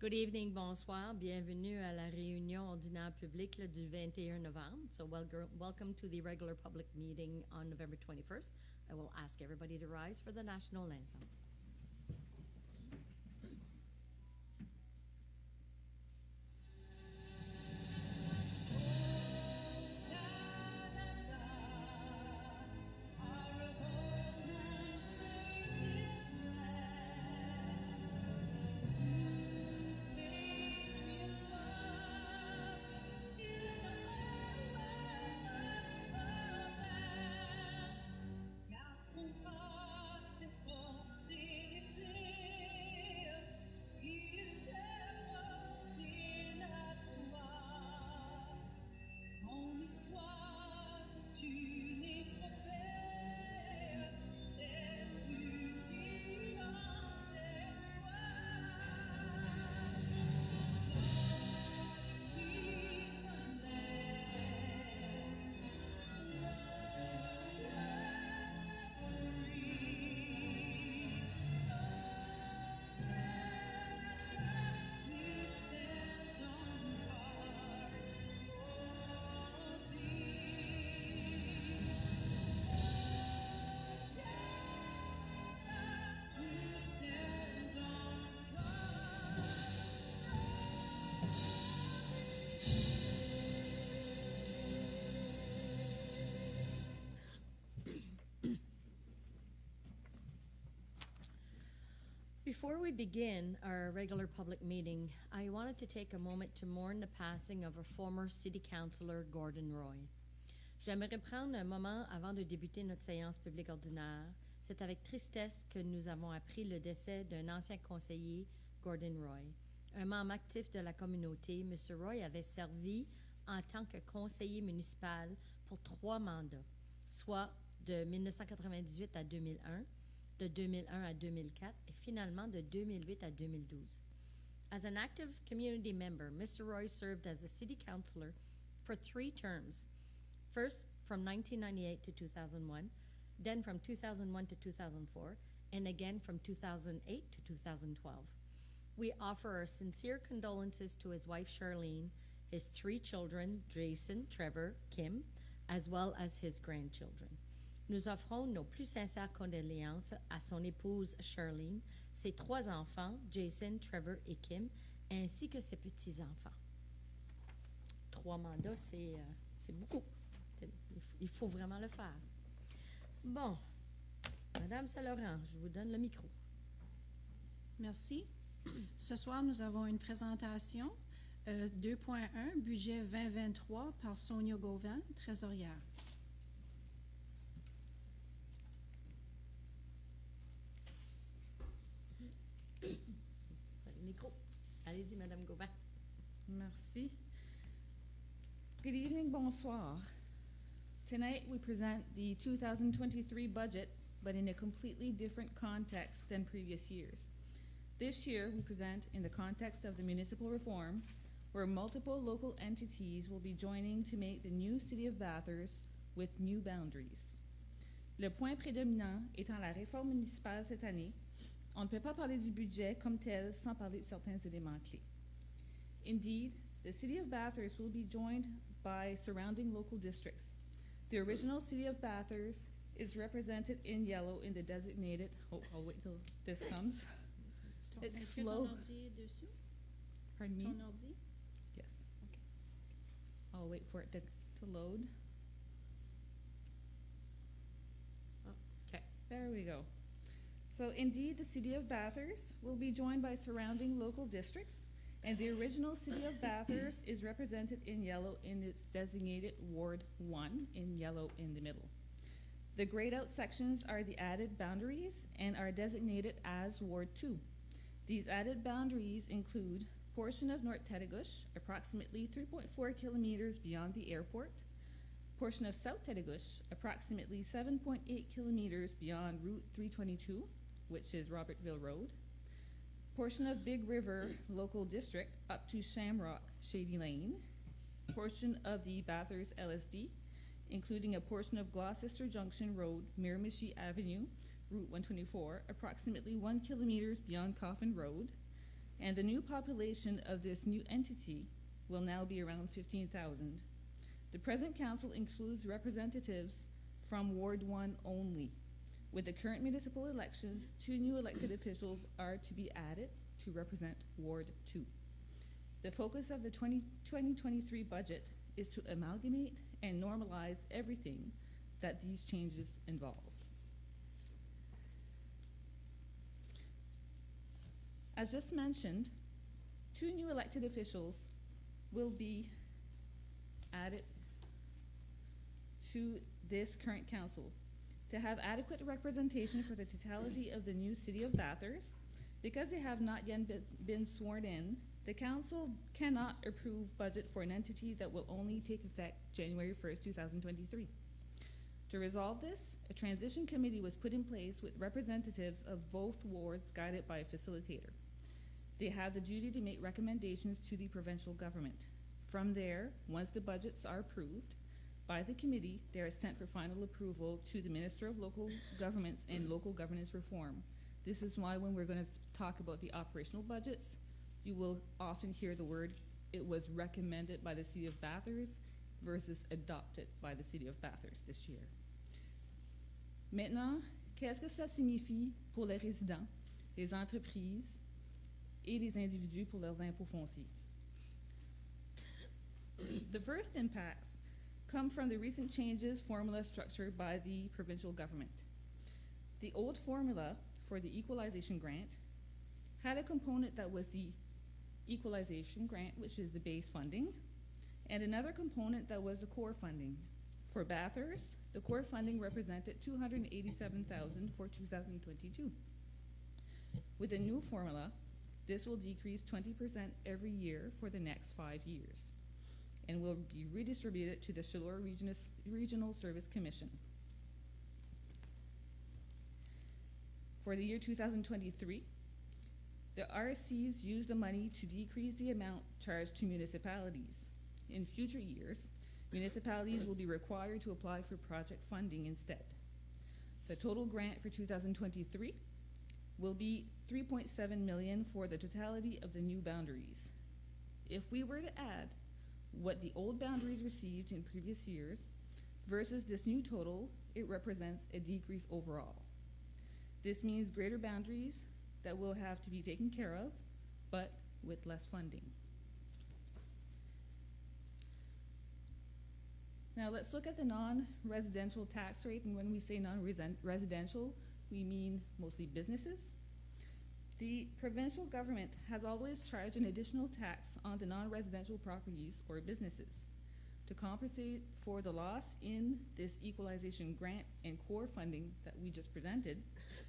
Good evening, bonsoir. Bienvenue à la réunion ordinaire publique du 21 novembre. So welcome to the regular public meeting on November 21st. I will ask everybody to rise for the national anthem. Before we begin our regular public meeting, I wanted to take a moment to mourn the passing of our former City Councillor, Gordon Roy. J'aimerais prendre un moment avant de débuter notre séance publique ordinaire. C'est avec tristesse que nous avons appris le décès d'un ancien conseiller, Gordon Roy. Un membre actif de la communauté, M. Roy avait servi en tant que conseiller municipal pour 3 mandats, soit de 1998 à 2001, de 2001 à 2004 et finalement de 2008 à 2012. As an active community member, Mr. Roy served as a city councillor for 3 terms. First, from 1998 to 2001, then from 2001 to 2004, and again from 2008 to 2012. We offer our sincere condolences to his wife, Charlene, his 3 children, Jason, Trevor, Kim, as well as his grandchildren. Nous offrons nos plus sincères condoléances à son épouse Charlene, ses 3 enfants, Jason, Trevor et Kim, ainsi que ses petits-enfants. 3 mandats, c'est beaucoup. Il faut vraiment le faire. Bon, Madame Saint-Laurent, je vous donne le micro. Merci. Ce soir, nous avons une présentation 2.1, budget 2023 par Sonia Gauvin, trésorière. Micro. Allez-y, Madame Gauvin. Merci. Good evening, bonsoir. Tonight we present the 2023 budget, but in a completely different context than previous years. This year we present in the context of the municipal reform, where multiple local entities will be joining to make the new city of Bathurst with new boundaries. Le point prédominant étant la réforme municipale cette année, on ne peut pas parler du budget comme tel sans parler de certains éléments clés. Indeed, the city of Bathurst will be joined by surrounding local districts. The original city of Bathurst is represented in yellow in the designated, I'll wait till this comes. It's slow. Est-ce que ton ordi est dessus? Pardon me? Ton ordi? Yes. Okay. I'll wait for it to load. Okay. There we go. So indeed, the city of Bathurst will be joined by surrounding local districts, and the original city of Bathurst is represented in yellow in its designated Ward 1, in yellow in the middle. The grayed out sections are the added boundaries and are designated as Ward 2. These added boundaries include portion of North Tedigush, approximately 3.4 kilometers beyond the airport, portion of South Tedigush, approximately 7.8 kilometers beyond Route 322, which is Robertville Road, portion of Big River Local District up to Shamrock Shady Lane, portion of the Bathurst LSD, including a portion of Gloucester Junction Road, Miramichi Avenue, Route 124, approximately 1 kilometers beyond Coffin Road, and the new population of this new entity will now be around 15,000. The present council includes representatives from Ward 1 only. With the current municipal elections, 2 new elected officials are to be added to represent Ward 2. The focus of the 2023 budget is to amalgamate and normalize everything that these changes involve. As just mentioned, 2 new elected officials will be added to this current council to have adequate representation for the totality of the new city of Bathurst. Because they have not yet been sworn in, the council cannot approve budget for an entity that will only take effect January 1st, 2023. To resolve this, a transition committee was put in place with representatives of both wards guided by a facilitator. They have the duty to make recommendations to the provincial government. From there, once the budgets are approved by the committee, they are sent for final approval to the Minister of Local Governments and Local Governance Reform. This is why when we're going to talk about the operational budgets, you will often hear the word, it was recommended by the City of Bathurst versus adopted by the City of Bathurst this year. Maintenant, qu'est-ce que ça signifie pour les résidents, les entreprises et les individus pour leurs impôts fonciers? The first impacts come from the recent changes formula structured by the provincial government. The old formula for the equalization grant had a component that was the equalization grant, which is the base funding, and another component that was the core funding. For Bathurst, the core funding represented $287,000 for 2022. With the new formula, this will decrease 20% every year for the next 5 years and will be redistributed to the Chaleur Regional Service Commission. For the year 2023, the RSCs used the money to decrease the amount charged to municipalities. In future years, municipalities will be required to apply for project funding instead. The total grant for 2023 will be $3.7 million for the totality of the new boundaries. If we were to add what the old boundaries received in previous years versus this new total, it represents a decrease overall. This means greater boundaries that will have to be taken care of, but with less funding. Now let's look at the non-residential tax rate, and when we say non-residential, we mean mostly businesses. The provincial government has always charged an additional tax on the non-residential properties or businesses. To compensate for the loss in this equalization grant and core funding that we just presented,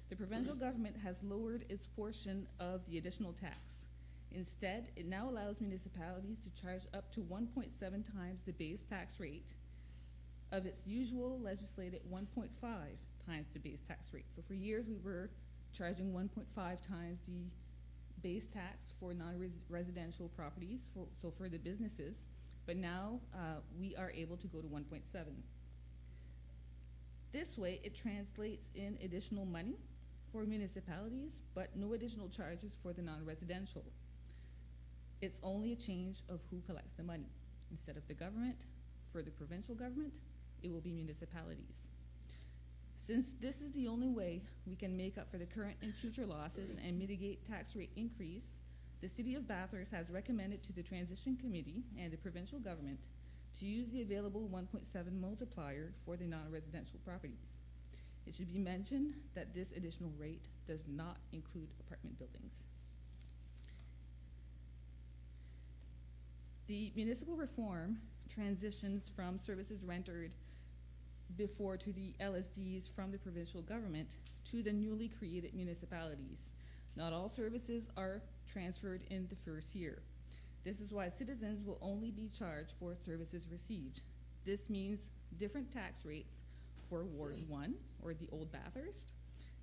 the provincial government has lowered its portion of the additional tax. Instead, it now allows municipalities to charge up to 1.7 times the base tax rate of its usual legislated 1.5 times the base tax rate. So for years we were charging 1.5 times the base tax for non-residential properties, so for the businesses, but now we are able to go to 1.7. This way, it translates in additional money for municipalities, but no additional charges for the non-residential. It's only a change of who collects the money. Instead of the government, for the provincial government, it will be municipalities. Since this is the only way we can make up for the current and future losses and mitigate tax rate increase, the City of Bathurst has recommended to the Transition Committee and the provincial government to use the available 1.7 multiplier for the non-residential properties. It should be mentioned that this additional rate does not include apartment buildings. The municipal reform transitions from services rendered before to the LSDs from the provincial government to the newly created municipalities. Not all services are transferred in the first year. This is why citizens will only be charged for services received. This means different tax rates for Ward 1, or the old Bathurst,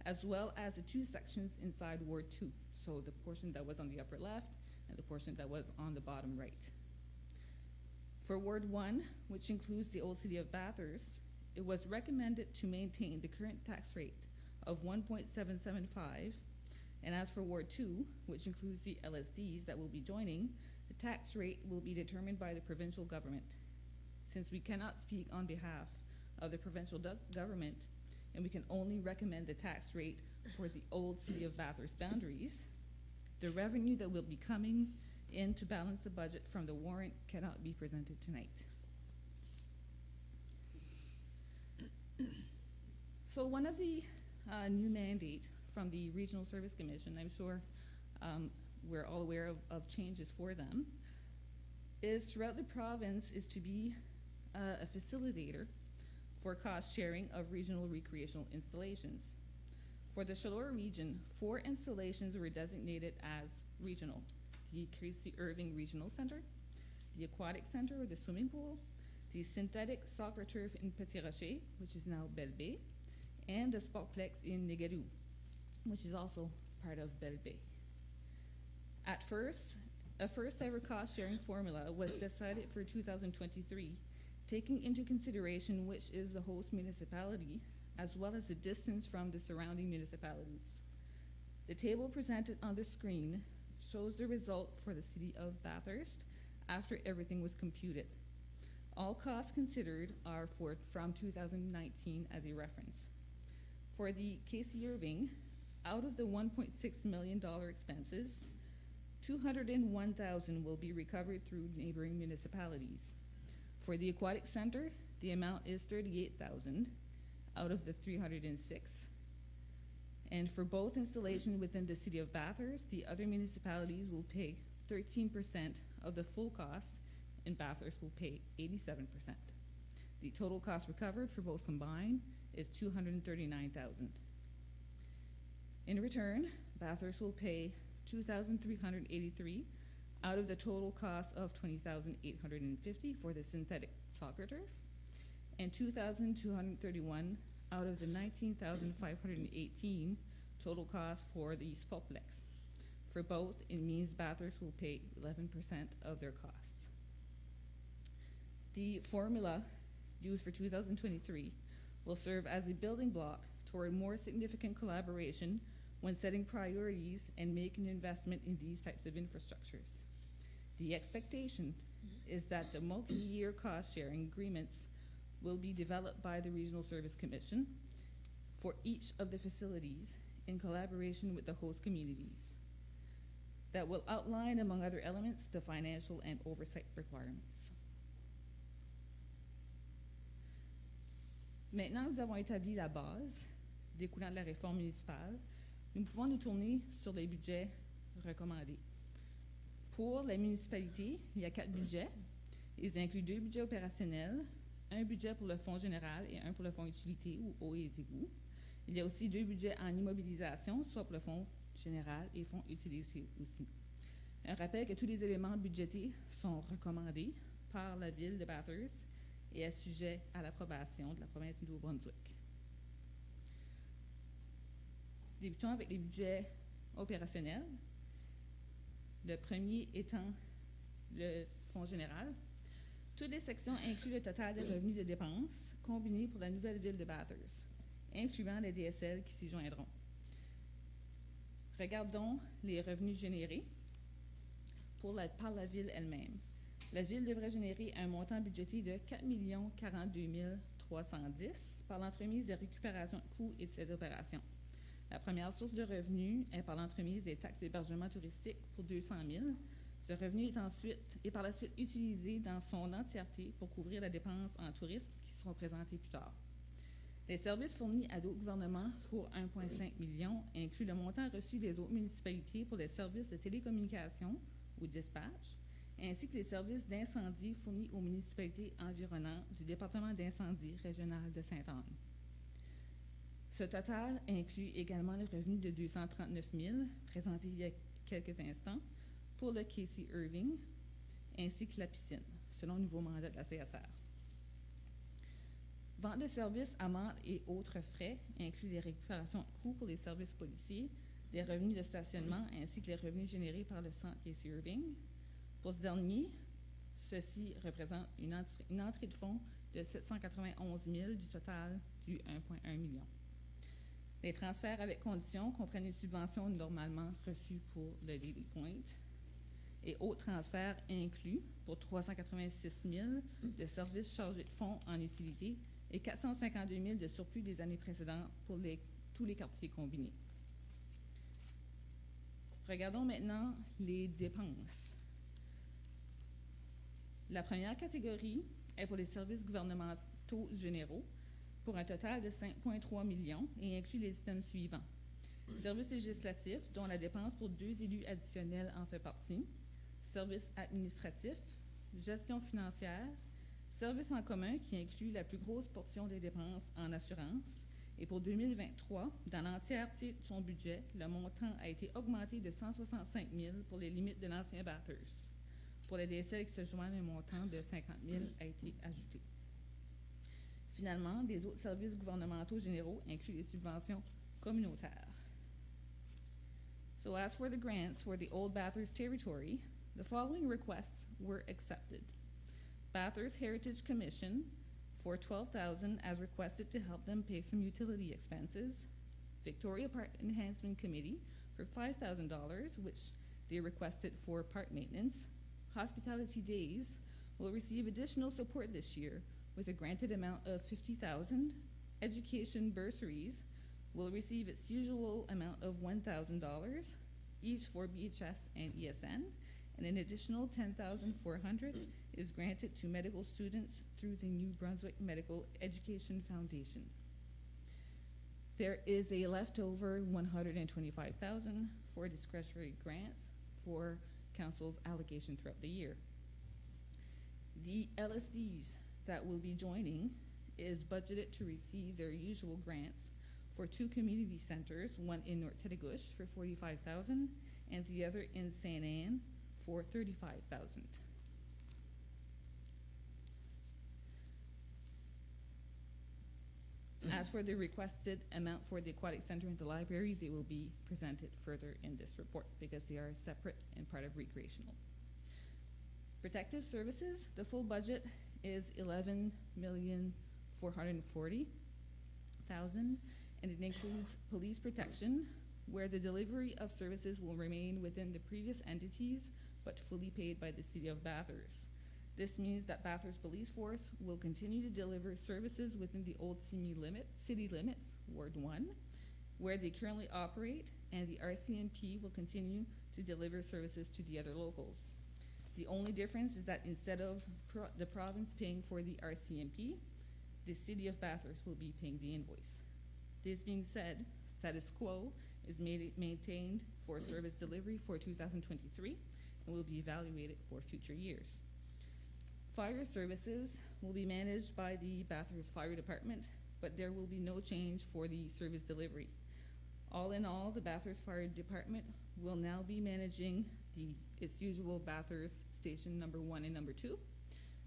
as well as the 2 sections inside Ward 2. So the portion that was on the upper left and the portion that was on the bottom right. For Ward 1, which includes the old City of Bathurst, it was recommended to maintain the current tax rate of 1.775 And as for Ward 2, which includes the LSDs that will be joining, the tax rate will be determined by the provincial government. Since we cannot speak on behalf of the provincial government, and we can only recommend the tax rate for the old City of Bathurst boundaries, the revenue that will be coming in to balance the budget from the warrant cannot be presented tonight. So one of the new mandate from the Regional Service Commission, I'm sure we're all aware of changes for them, is throughout the province is to be a facilitator for cost sharing of regional recreational installations. For the Chaleur region, 4 installations were designated as regional: the Crécy Irving Regional Center, the Aquatic Center or the swimming pool, the synthetic soccer turf in Petit Rocher, which is now Belle Bay, and the Sportplex in Négadou, which is also part of Belle Bay. At first, a first ever cost sharing formula was decided for 2023, taking into consideration which is the host municipality, as well as the distance from the surrounding municipalities. The table presented on the screen shows the result for the City of Bathurst after everything was computed. All costs considered are from 2019 as a reference. For the Crécy Irving, out of the $1.6 million expenses, $201,000 will be recovered through neighboring municipalities. For the Aquatic Center, the amount is $38,000 out of the $306,000. And for both installations within the City of Bathurst, the other municipalities will pay 13% of the full cost, and Bathurst will pay 87%. The total cost recovered for both combined is $239,000. In return, Bathurst will pay $2,383 out of the total cost of $20,850 for the synthetic soccer turf, and $2,231 out of the $19,518 total cost for the Sportplex. For both, it means Bathurst will pay 11% of their costs. The formula used for 2023 will serve as a building block toward more significant collaboration when setting priorities and making investment in these types of infrastructures. The expectation is that the multi-year cost-sharing agreements will be developed by the Regional Service Commission for each of the facilities in collaboration with the host communities that will outline, among other elements, the financial and oversight requirements. Maintenant que nous avons établi la base découlant de la réforme municipale, nous pouvons nous tourner sur les budgets recommandés. Pour la municipalité, il y a 4 budgets. Ils incluent 2 budgets opérationnels, un budget pour le fonds général et un pour le fonds utilité ou eau et égouts. Il y a aussi 2 budgets en immobilisation, soit pour le fonds général et fonds utilité aussi. Un rappel que tous les éléments budgétés sont recommandés par la ville de Bathurst et est sujet à l'approbation de la province du Nouveau-Brunswick. Débutons avec les budgets opérationnels. Le premier étant le fonds général. Toutes les sections incluent le total des revenus de dépenses combinés pour la nouvelle ville de Bathurst, incluant les DSL qui s'y joindront. Regardons les revenus générés par la ville elle-même. La ville devrait générer un montant budgété de 4 042 310 par l'entremise des récupérations de coûts et de ses opérations. La première source de revenus est par l'entremise des taxes d'hébergement touristique pour 200 000. Ce revenu est par la suite utilisé dans son entièreté pour couvrir la dépense en touristes qui seront présentés plus tard. Les services fournis à d'autres gouvernements pour 1,5 million incluent le montant reçu des autres municipalités pour les services de télécommunications ou dispatch, ainsi que les services d'incendie fournis aux municipalités environnantes du département d'incendie régional de Sainte-Anne. Ce total inclut également le revenu de 239 000 présenté il y a quelques instants pour le Crécy Irving, ainsi que la piscine, selon le nouveau mandat de la CSR. Vente de services, amendes et autres frais incluent les récupérations de coûts pour les services policiers, les revenus de stationnement ainsi que les revenus générés par le centre Crécy Irving. Pour ce dernier, ceci représente une entrée de fonds de 791 000 du total du 1,1 million. Les transferts avec conditions comprennent une subvention normalement reçue pour le Daily Point et autres transferts inclus pour 386 000 de services chargés de fonds en utilité et 452 000 de surplus des années précédentes pour tous les quartiers combinés. Regardons maintenant les dépenses. La première catégorie est pour les services gouvernementaux généraux pour un total de 5,3 millions et inclut les items suivants. Services législatifs, dont la dépense pour 2 élus additionnels en fait partie. Services administratifs, gestion financière, services en commun qui inclut la plus grosse portion des dépenses en assurance. Et pour 2023, dans l'entièreté de son budget, le montant a été augmenté de 165 000 pour les limites de l'ancien Bathurst. Pour les DSL qui se joignent, un montant de 50 000 a été ajouté. Finalement, les autres services gouvernementaux généraux incluent les subventions communautaires. So as for the grants for the Old Bathurst territory, the following requests were accepted. Bathurst Heritage Commission for $12,000 as requested to help them pay some utility expenses. Victoria Park Enhancement Committee for $5,000, which they requested for park maintenance. Hospitality Days will receive additional support this year with a granted amount of $50,000. Education Bursaries will receive its usual amount of $1,000, each for BHS and ESN, and an additional $10,400 is granted to medical students through the New Brunswick Medical Education Foundation. There is a leftover $125,000 for discretionary grants for council's allocation throughout the year. The LSDs that will be joining is budgeted to receive their usual grants for 2 community centers, one in North Tedigush for $45,000 and the other in St. Anne for $35,000. As for the requested amount for the aquatic center and the library, they will be presented further in this report because they are separate and part of recreational. Protective services, the full budget is $11,440,000, and it includes police protection, where the delivery of services will remain within the previous entities, but fully paid by the City of Bathurst. This means that Bathurst Police Force will continue to deliver services within the old city limits, Ward 1, where they currently operate, and the RCMP will continue to deliver services to the other locals. The only difference is that instead of the province paying for the RCMP, the City of Bathurst will be paying the invoice. This being said, status quo is maintained for service delivery for 2023 and will be evaluated for future years. Fire services will be managed by the Bathurst Fire Department, but there will be no change for the service delivery. All in all, the Bathurst Fire Department will now be managing its usual Bathurst Station number 1 and number 2,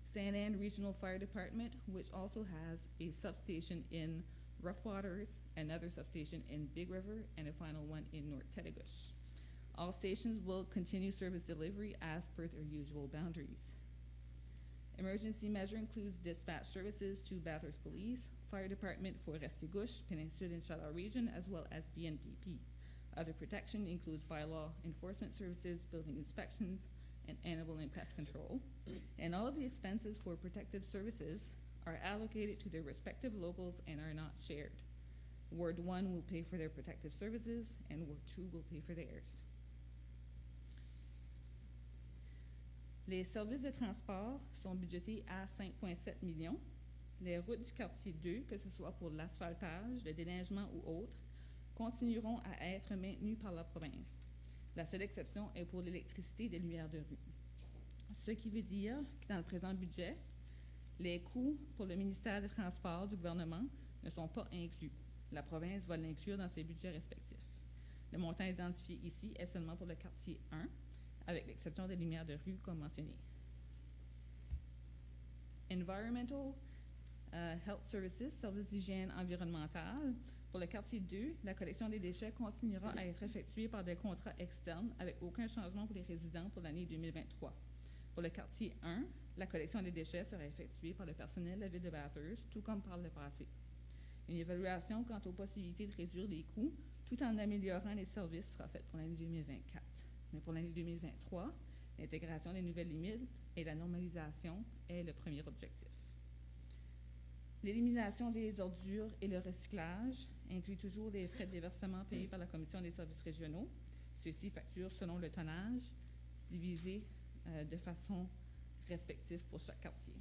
St. Anne Regional Fire Department, which also has a substation in Rough Waters, another substation in Big River, and a final one in North Tedigush. All stations will continue service delivery as per their usual boundaries. Emergency measure includes dispatch services to Bathurst Police, Fire Department for Restigouche, Peninsula and Chaleur Region, as well as BNPP. Other protection includes bylaw enforcement services, building inspections, and animal and pest control. And all of the expenses for protective services are allocated to their respective locals and are not shared. Ward 1 will pay for their protective services, and Ward 2 will pay for theirs. Les services de transport sont budgétés à 5,7 millions. Les routes du quartier 2, que ce soit pour l'asphaltage, le déneigement ou autres, continueront à être maintenues par la province. La seule exception est pour l'électricité des lumières de rue. Ce qui veut dire que dans le présent budget, les coûts pour le ministère des Transports du gouvernement ne sont pas inclus. La province va l'inclure dans ses budgets respectifs. Le montant identifié ici est seulement pour le quartier 1, avec l'exception des lumières de rue comme mentionné. Environmental Health Services, services d'hygiène environnementale. Pour le quartier 2, la collection des déchets continuera à être effectuée par des contrats externes avec aucun changement pour les résidents pour l'année 2023. Pour le quartier 1, la collection des déchets sera effectuée par le personnel de la ville de Bathurst, tout comme par le passé. Une évaluation quant aux possibilités de réduire les coûts tout en améliorant les services sera faite pour l'année 2024. Mais pour l'année 2023, l'intégration des nouvelles limites et la normalisation est le premier objectif. L'élimination des ordures et le recyclage inclut toujours les frais de déversement payés par la Commission des services régionaux. Ceux-ci facturent selon le tonnage, divisé de façon respective pour chaque quartier.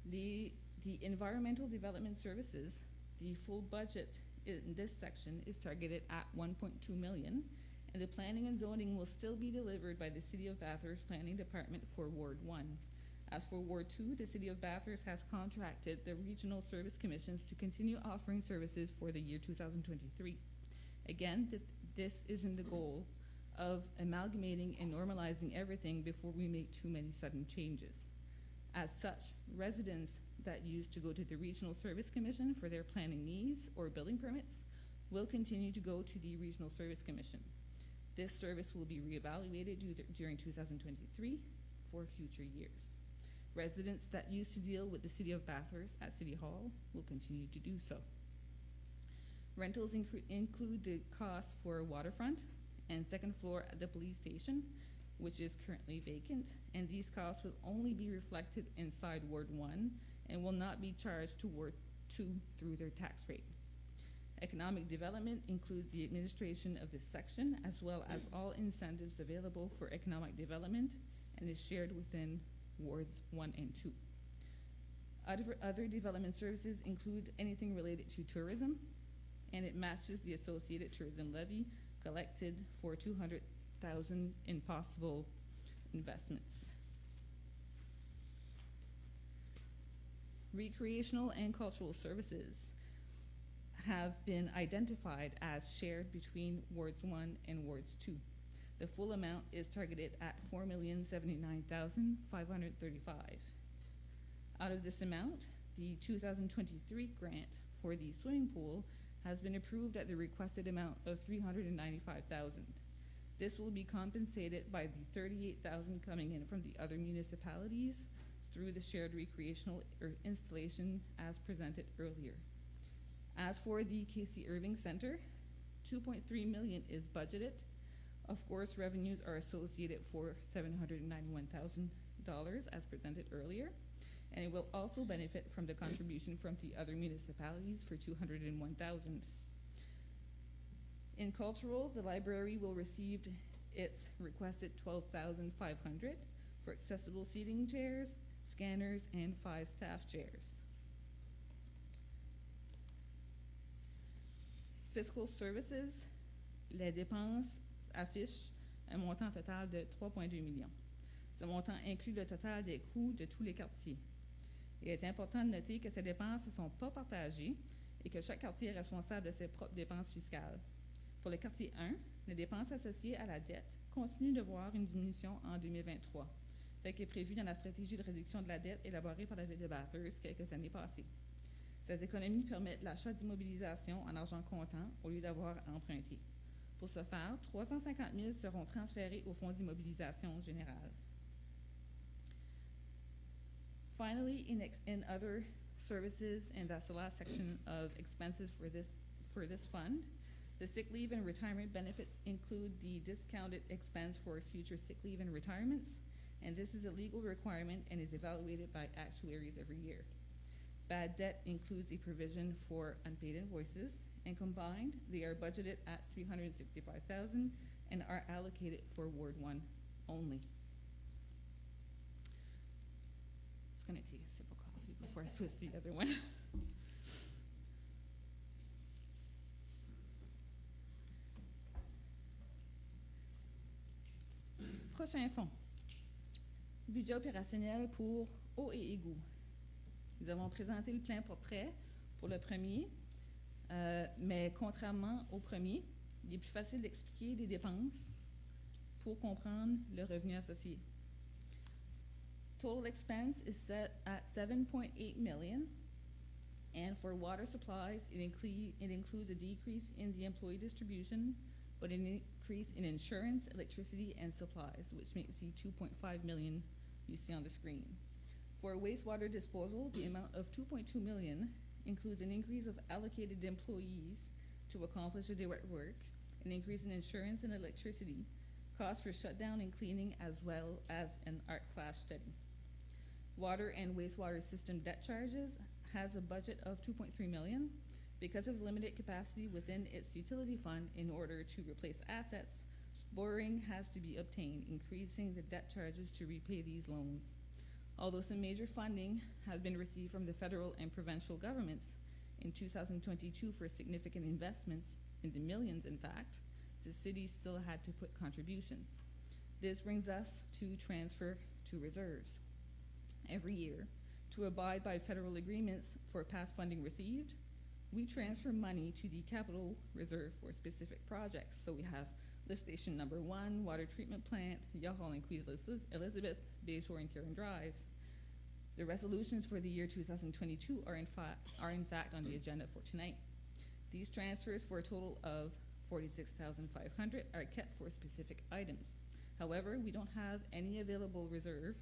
The Environmental Development Services, the full budget in this section is targeted at $1.2 million, and the planning and zoning will still be delivered by the City of Bathurst Planning Department for Ward 1. As for Ward 2, the City of Bathurst has contracted the Regional Service Commissions to continue offering services for the year 2023. Again, this is in the goal of amalgamating and normalizing everything before we make too many sudden changes. As such, residents that used to go to the Regional Service Commission for their planning needs or building permits will continue to go to the Regional Service Commission. This service will be reevaluated during 2023 for future years. Residents that used to deal with the City of Bathurst at City Hall will continue to do so. Rentals include the cost for waterfront and second floor at the police station, which is currently vacant, and these costs will only be reflected inside Ward 1 and will not be charged to Ward 2 through their tax rate. Economic development includes the administration of this section as well as all incentives available for economic development and is shared within Wards 1 and 2. Other development services include anything related to tourism, and it matches the associated tourism levy collected for $200,000 in possible investments. Recreational and cultural services have been identified as shared between Wards 1 and Wards 2. The full amount is targeted at $4,079,535. Out of this amount, the 2023 grant for the swimming pool has been approved at the requested amount of $395,000. This will be compensated by the $38,000 coming in from the other municipalities through the shared recreational installation as presented earlier. As for the Casey Irving Center, $2.3 million is budgeted. Of course, revenues are associated for $791,000 as presented earlier, and it will also benefit from the contribution from the other municipalities for $201,000. In cultural, the library will receive its requested $12,500 for accessible seating chairs, scanners, and 5 staff chairs. Fiscal services, les dépenses affichent un montant total de 3,2 millions. Ce montant inclut le total des coûts de tous les quartiers. Il est important de noter que ces dépenses ne sont pas partagées et que chaque quartier est responsable de ses propres dépenses fiscales. Pour le quartier 1, les dépenses associées à la dette continuent de voir une diminution en 2023, tel qu'est prévu dans la stratégie de réduction de la dette élaborée par la Ville de Bathurst quelques années passées. Ces économies permettent l'achat d'immobilisation en argent comptant au lieu d'avoir à emprunter. Pour ce faire, 350 000 seront transférés au Fonds d'immobilisation générale. Finally, in other services, and that's the last section of expenses for this fund, the sick leave and retirement benefits include the discounted expense for future sick leave and retirements, and this is a legal requirement and is evaluated by actuaries every year. Bad debt includes a provision for unpaid invoices, and combined, they are budgeted at $365,000 and are allocated for Ward 1 only. Just gonna take a sip of coffee before I switch to the other one. Prochain fonds. Budget opérationnel pour eau et égouts. Nous avons présenté le plein portrait pour le premier, mais contrairement au premier, il est plus facile d'expliquer les dépenses pour comprendre le revenu associé. Total expense is set at $7.8 million, and for water supplies, it includes a decrease in the employee distribution, but an increase in insurance, electricity, and supplies, which makes the $2.5 million you see on the screen. For wastewater disposal, the amount of $2.2 million includes an increase of allocated employees to accomplish the direct work, an increase in insurance and electricity, costs for shutdown and cleaning, as well as an art class study. Water and wastewater system debt charges has a budget of $2.3 million. Because of limited capacity within its utility fund in order to replace assets, borrowing has to be obtained, increasing the debt charges to repay these loans. Although some major funding has been received from the federal and provincial governments in 2022 for significant investments, in the millions in fact, the city still had to put contributions. This brings us to transfer to reserves. Every year, to abide by federal agreements for past funding received, we transfer money to the capital reserve for specific projects. So we have lift station number 1, water treatment plant, Yahall and Queen Elizabeth, Bayshore and Karen Drives. The resolutions for the year 2022 are in fact on the agenda for tonight. These transfers for a total of $46,500 are kept for specific items. However, we don't have any available reserve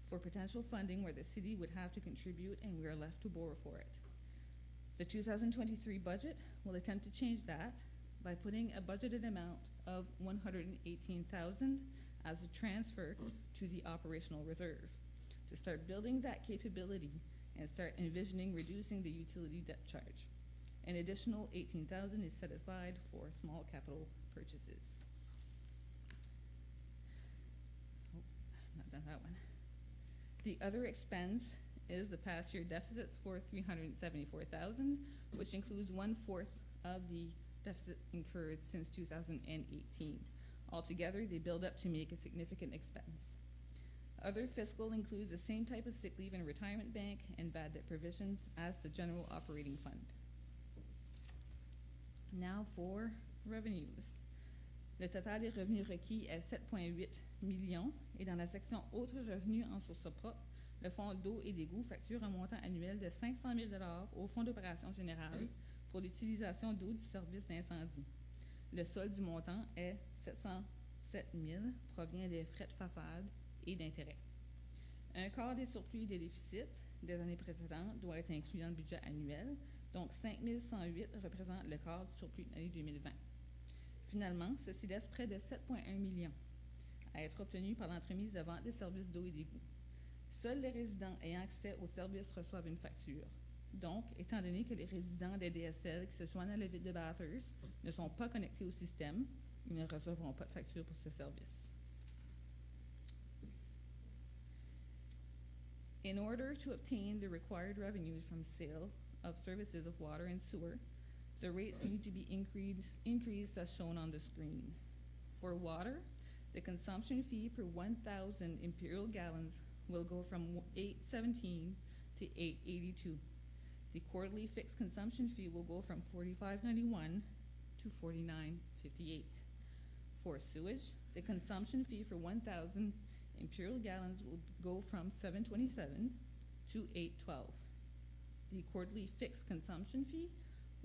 for potential funding where the city would have to contribute and we are left to borrow for it. The 2023 budget will attempt to change that by putting a budgeted amount of $118,000 as a transfer to the operational reserve to start building that capability and start envisioning reducing the utility debt charge. An additional $18,000 is set aside for small capital purchases. Oh, not done that one. The other expense is the past year deficits for $374,000, which includes 1/4 of the deficits incurred since 2018. Altogether, they build up to make a significant expense. Other fiscal includes the same type of sick leave and retirement bank and bad debt provisions as the general operating fund. Now for revenues. Le total des revenus requis est 7,8 millions et dans la section autres revenus en source propre, le fonds d'eau et d'égouts facture un montant annuel de 500 000 $ au fonds d'opération générale pour l'utilisation d'eau du service d'incendie. Le solde du montant est 707 000, provient des frais de façade et d'intérêts. Un quart des surplus et des déficits des années précédentes doit être inclus dans le budget annuel, donc 5 108 représente le quart du surplus de l'année 2020. Finalement, ceci laisse près de 7,1 millions à être obtenus par l'entremise de vente des services d'eau et d'égouts. Seuls les résidents ayant accès aux services reçoivent une facture. Donc, étant donné que les résidents des DSL qui se joignent à la ville de Bathurst ne sont pas connectés au système, ils ne recevront pas de facture pour ce service. In order to obtain the required revenues from sale of services of water and sewer, the rates need to be increased as shown on the screen. For water, the consumption fee per 1,000 imperial gallons will go from $8.17 to $8.82. The quarterly fixed consumption fee will go from $45.91 to $49.58. For sewage, the consumption fee for 1,000 imperial gallons will go from $7.27 to $8.12. The quarterly fixed consumption fee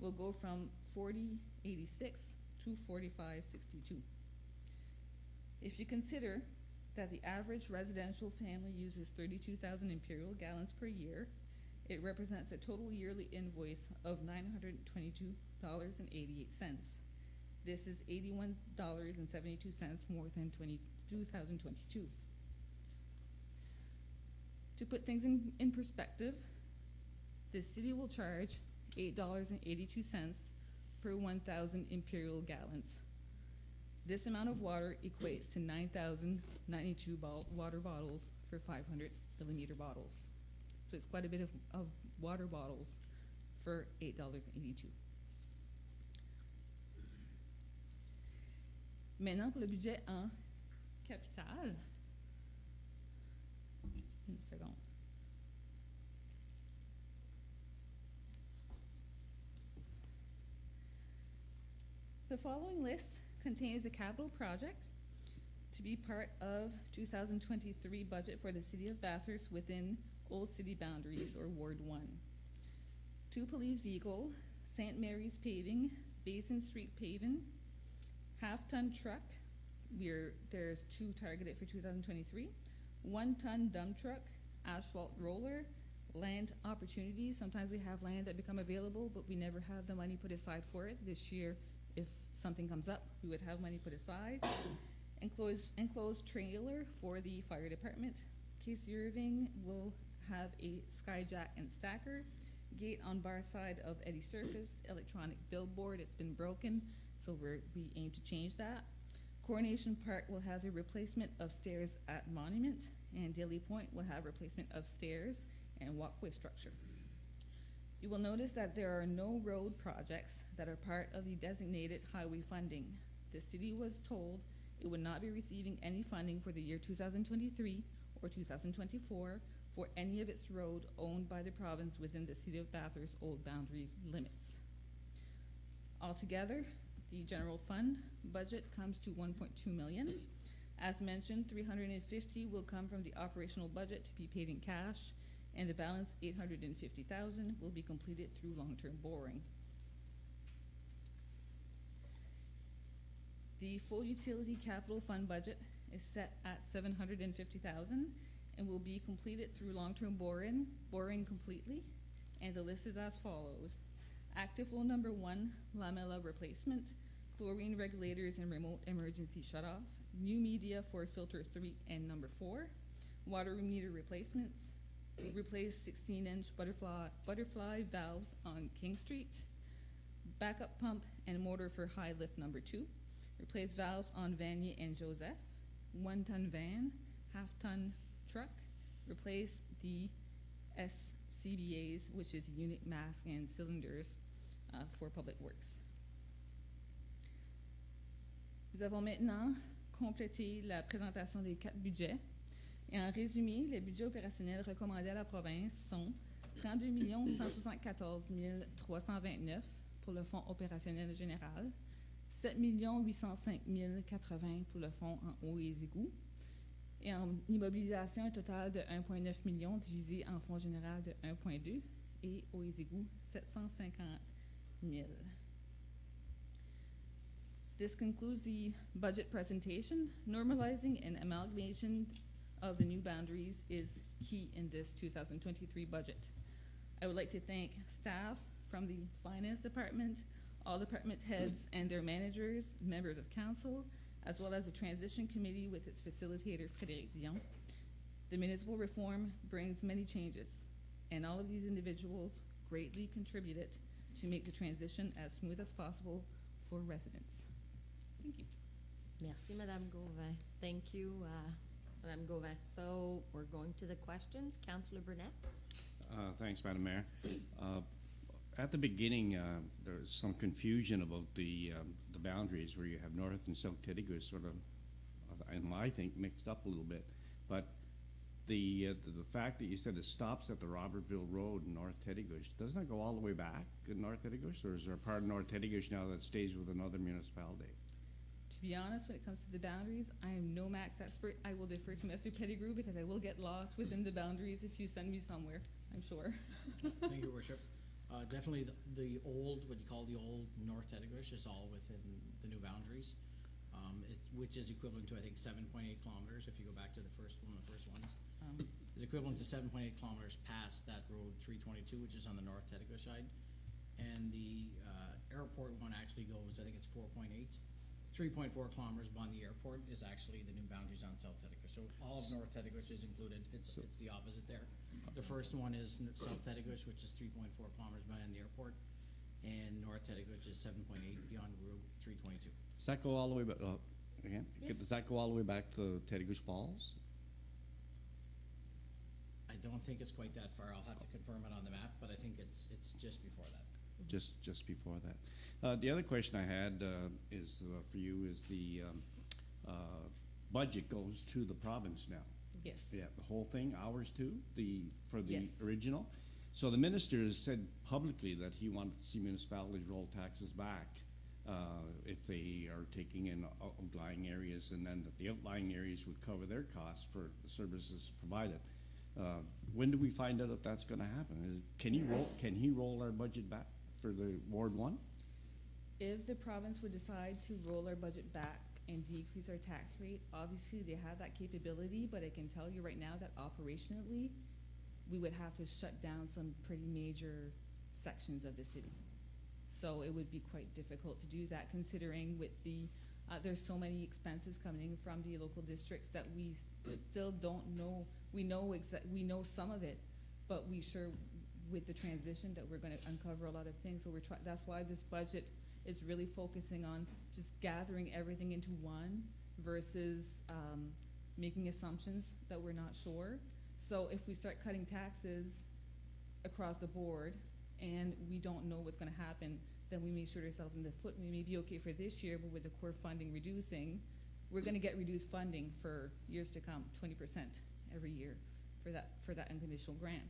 will go from $40.86 to $45.62. If you consider that the average residential family uses 32,000 imperial gallons per year, it represents a total yearly invoice of $922.88. This is $81.72 more than 2022. To put things in perspective, the city will charge $8.82 per 1,000 imperial gallons. This amount of water equates to 9,092 water bottles for 500 milliliter bottles. So it's quite a bit of water bottles for $8.82. Maintenant, pour le budget en capital. Une seconde. The following list contains a capital project to be part of 2023 budget for the City of Bathurst within Old City boundaries, or Ward 1. 2 police vehicles, St. Mary's paving, Basin Street paving, half-ton truck, there's 2 targeted for 2023, 1-ton dump truck, asphalt roller, land opportunities. Sometimes we have land that become available, but we never have the money put aside for it. This year, if something comes up, we would have money put aside. Enclosed trailer for the fire department. Casey Irving will have a skyjack and stacker. Gate on bar side of Eddie Surface. Electronic billboard, it's been broken, so we aim to change that. Coronation Park will have a replacement of stairs at Monument, and Daly Point will have replacement of stairs and walkway structure. You will notice that there are no road projects that are part of the designated highway funding. The city was told it would not be receiving any funding for the year 2023 or 2024 for any of its road owned by the province within the City of Bathurst old boundaries limits. Altogether, the general fund budget comes to 1.2 million. As mentioned, 350 will come from the operational budget to be paid in cash, and the balance, 850,000, will be completed through long-term borrowing. The full utility capital fund budget is set at 750,000 and will be completed through long-term borrowing completely, and the list is as follows. Active flow number 1, lamella replacement, chlorine regulators and remote emergency shutoff, new media for filter 3 and number 4, water meter replacements, replace 16-inch butterfly valves on King Street, backup pump and motor for high lift number 2, replace valves on Vanier and Joseph, 1-ton van, half-ton truck, replace the SCBAs, which is unit mask and cylinders for public works. Nous avons maintenant complété la présentation des 4 budgets. Et en résumé, les budgets opérationnels recommandés à la province sont 32 174 329 pour le fonds opérationnel général, 7 805 080 pour le fonds en eau et égouts, et en immobilisation, un total de 1,9 million divisé en fonds général de 1,2 et eau et égouts 750 000. This concludes the budget presentation. Normalizing and amalgamation of the new boundaries is key in this 2023 budget. I would like to thank staff from the finance department, all department heads and their managers, members of council, as well as the transition committee with its facilitator, Frédéric Dion. The municipal reform brings many changes, and all of these individuals greatly contributed to make the transition as smooth as possible for residents. Thank you. Merci, Madame Gauvin. Thank you, Madame Gauvin. So we're going to the questions. Councillor Burnett. Thanks, Madam Mayor. At the beginning, there's some confusion about the boundaries where you have North and South Titigus sort of, and I think, mixed up a little bit. But the fact that you said it stops at the Robertville Road in North Titigus, doesn't it go all the way back in North Titigus, or is there a part of North Titigus now that stays with another municipality? To be honest, when it comes to the boundaries, I am no max expert. I will defer to Mr. Pettigrew because I will get lost within the boundaries if you send me somewhere, I'm sure. Thank you, Worship. Definitely the old, what you call the old North Titigus is all within the new boundaries, which is equivalent to, I think, 7.8 kilometers. If you go back to the first ones, is equivalent to 7.8 kilometers past that road 322, which is on the North Titigus side. And the airport one actually goes, I think it's 3.4 kilometers beyond the airport is actually the new boundaries on South Titigus. So all of North Titigus is included. It's the opposite there. The first one is South Titigus, which is 3.4 kilometers beyond the airport, and North Titigus is 7.8 beyond Route 322. Does that go all the way back? Again, Yes. does that go all the way back to Titigus Falls? I don't think it's quite that far. I'll have to confirm it on the map, but I think it's just before that. Just before that. The other question I had is for you is the budget goes to the province now. Yes. Yeah, the whole thing, ours too, for the Yes. original. So the minister has said publicly that he wanted to see municipalities roll taxes back if they are taking in outlying areas, and then that the outlying areas would cover their costs for the services provided. When do we find out if that's going to happen? Can he roll our budget back for the Ward 1? If the province would decide to roll our budget back and decrease our tax rate, obviously they have that capability, but I can tell you right now that operationally, we would have to shut down some pretty major sections of the city. So it would be quite difficult to do that, considering with the, there's so many expenses coming from the local districts that we still don't know. We know some of it, but we sure with the transition that we're gonna uncover a lot of things. So that's why this budget is really focusing on just gathering everything into one versus making assumptions that we're not sure. So if we start cutting taxes across the board and we don't know what's gonna happen, then we may shoot ourselves in the foot. We may be okay for this year, but with the core funding reducing, we're gonna get reduced funding for years to come, 20% every year for that unconditional grant.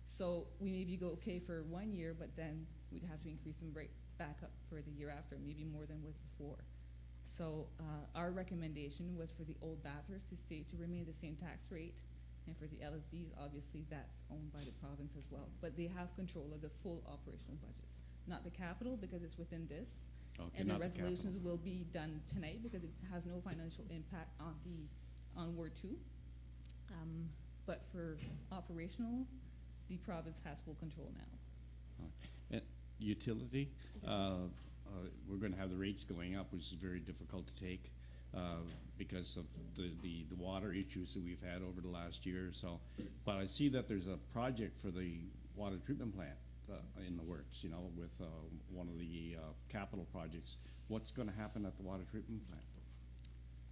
So we may be okay for 1 year, but then we'd have to increase them right back up for the year after, maybe more than with before. So our recommendation was for the old Bathurst to remain the same tax rate, and for the LSDs, obviously that's owned by the province as well. But they have control of the full operational budgets, not the capital because it's within this. Okay, And the not the resolutions capital. will be done tonight because it has no financial impact on Ward 2. But for operational, the province has full control now. And utility, we're gonna have the rates going up, which is very difficult to take, because of the water issues that we've had over the last year or so. But I see that there's a project for the water treatment plant, in the works, you know, with, one of the, capital projects. What's gonna happen at the water treatment plant?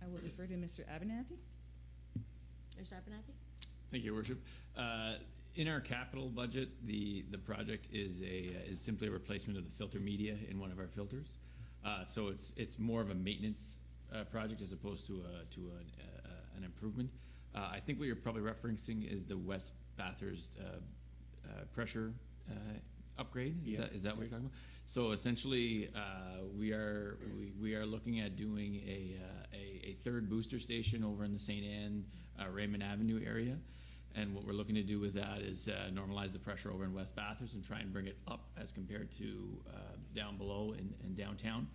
I will refer to Mr. Abernathy. Mr. Abernathy? Thank you, Your Worship. In our capital budget, the project is simply a replacement of the filter media in one of our filters. So it's more of a maintenance project as opposed to an improvement. I think what you're probably referencing is the West Bathurst pressure upgrade. Is that what you're talking about? So essentially, we are looking at doing a third booster station over in the St. Anne Raymond Avenue area. And what we're looking to do with that is normalize the pressure over in West Bathurst and try and bring it up as compared to down below in downtown,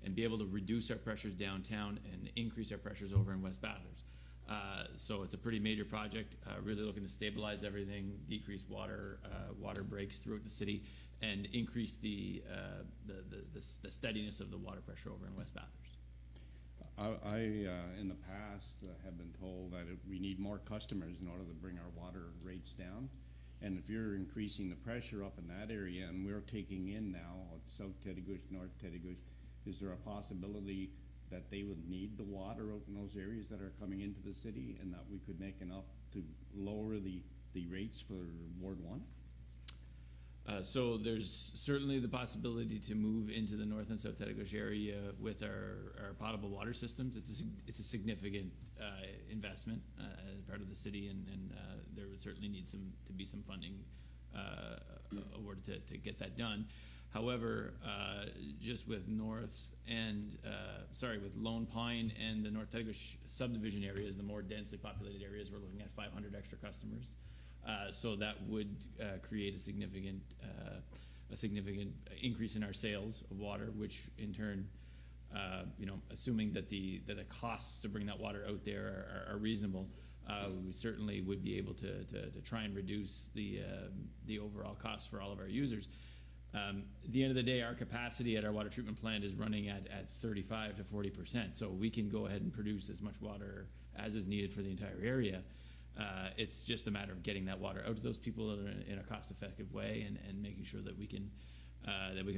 and be able to reduce our pressures downtown and increase our pressures over in West Bathurst. So it's a pretty major project, really looking to stabilize everything, decrease water breaks throughout the city, and increase the steadiness of the water pressure over in West Bathurst. I in the past, have been told that we need more customers in order to bring our water rates down. And if you're increasing the pressure up in that area, and we're taking in now South Teddygoose, North Teddygoose, is there a possibility that they would need the water out in those areas that are coming into the city, and that we could make enough to lower the rates for Ward 1? So there's certainly the possibility to move into the North and South Teddygoose area with our potable water systems. It's a significant investment as part of the city, and there would certainly need to be some funding awarded to get that done. However, just with with Lone Pine and the North Teddygoose subdivision areas, the more densely populated areas, we're looking at 500 extra customers. So that would create a significant increase in our sales of water, which in turn, assuming that the costs to bring that water out there are reasonable, we certainly would be able to try and reduce the overall cost for all of our users. At the end of the day, our capacity at our water treatment plant is running at 35 to 40%. So we can go ahead and produce as much water as is needed for the entire area. It's just a matter of getting that water out to those people in a cost-effective way, and making sure that we can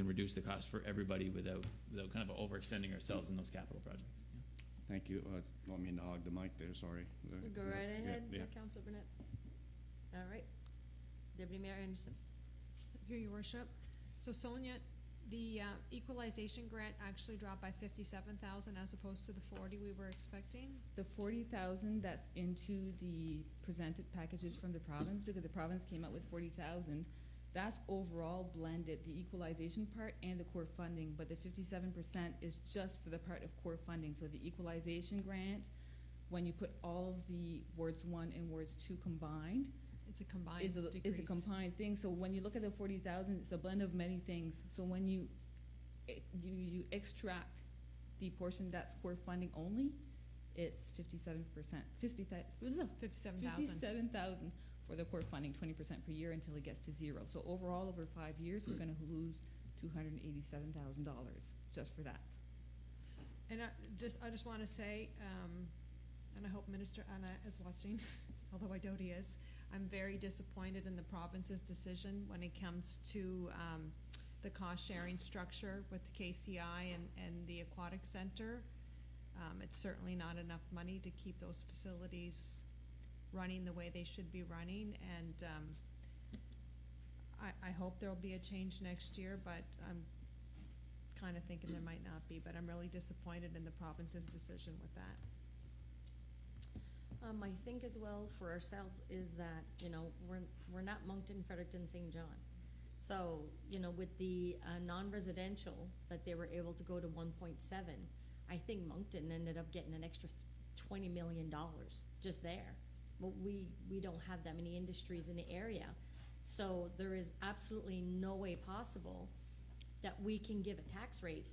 reduce the cost for everybody without kind of overextending ourselves in those capital projects. Yeah. Thank you. Want me to hog the mic there? Sorry. Go right ahead, Yeah. Councilor Burnett. All right. Deputy Mayor Anderson. Thank you, Your Worship. So Sonia, the equalization grant actually dropped by 57,000 as opposed to the 40 we were expecting. The 40,000 that's into the presented packages from the province, because the province came out with 40,000, that's overall blended, the equalization part and the core funding, but the 57% is just for the part of core funding. So the equalization grant, when you put all of the wards 1 and wards 2 combined, It's a combined is decrease. a combined thing. So when you look at the 40,000, it's a blend of many things. So when you extract the portion that's core funding only, it's 57%. 57,000. 57,000 for the core funding, 20% per year until it gets to zero. So overall, over 5 years, we're gonna lose $287,000 just for that. And I just want to say, and I hope Minister Anna is watching, although I doubt he is, I'm very disappointed in the province's decision when it comes to the cost-sharing structure with the KCI and the Aquatic Center. It's certainly not enough money to keep those facilities running the way they should be running, and I hope there'll be a change next year, but I'm kind of thinking there might not be, but I'm really disappointed in the province's decision with that. I think as well for ourselves is that, you know, we're not Moncton, Fredericton, St. John. So, you know, with the non-residential that they were able to go to 1.7, I think Moncton ended up getting an extra $20 million just there. But we don't have that many industries in the area. So there is absolutely no way possible that we can give a tax rate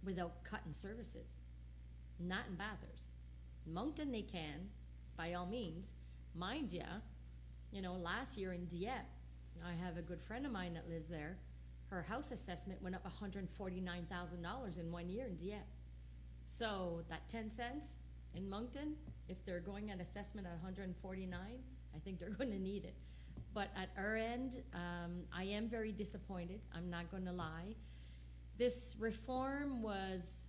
without cutting services. Not in Bathurst. Moncton they can, by all means. Mind you know, last year in Dieppe, I have a good friend of mine that lives there. Her house assessment went up $149,000 in 1 year in Dieppe. So that 10 cents in Moncton, if they're going at assessment at 149, I think they're going to need it. But at our end, I am very disappointed. I'm not going to lie. This reform was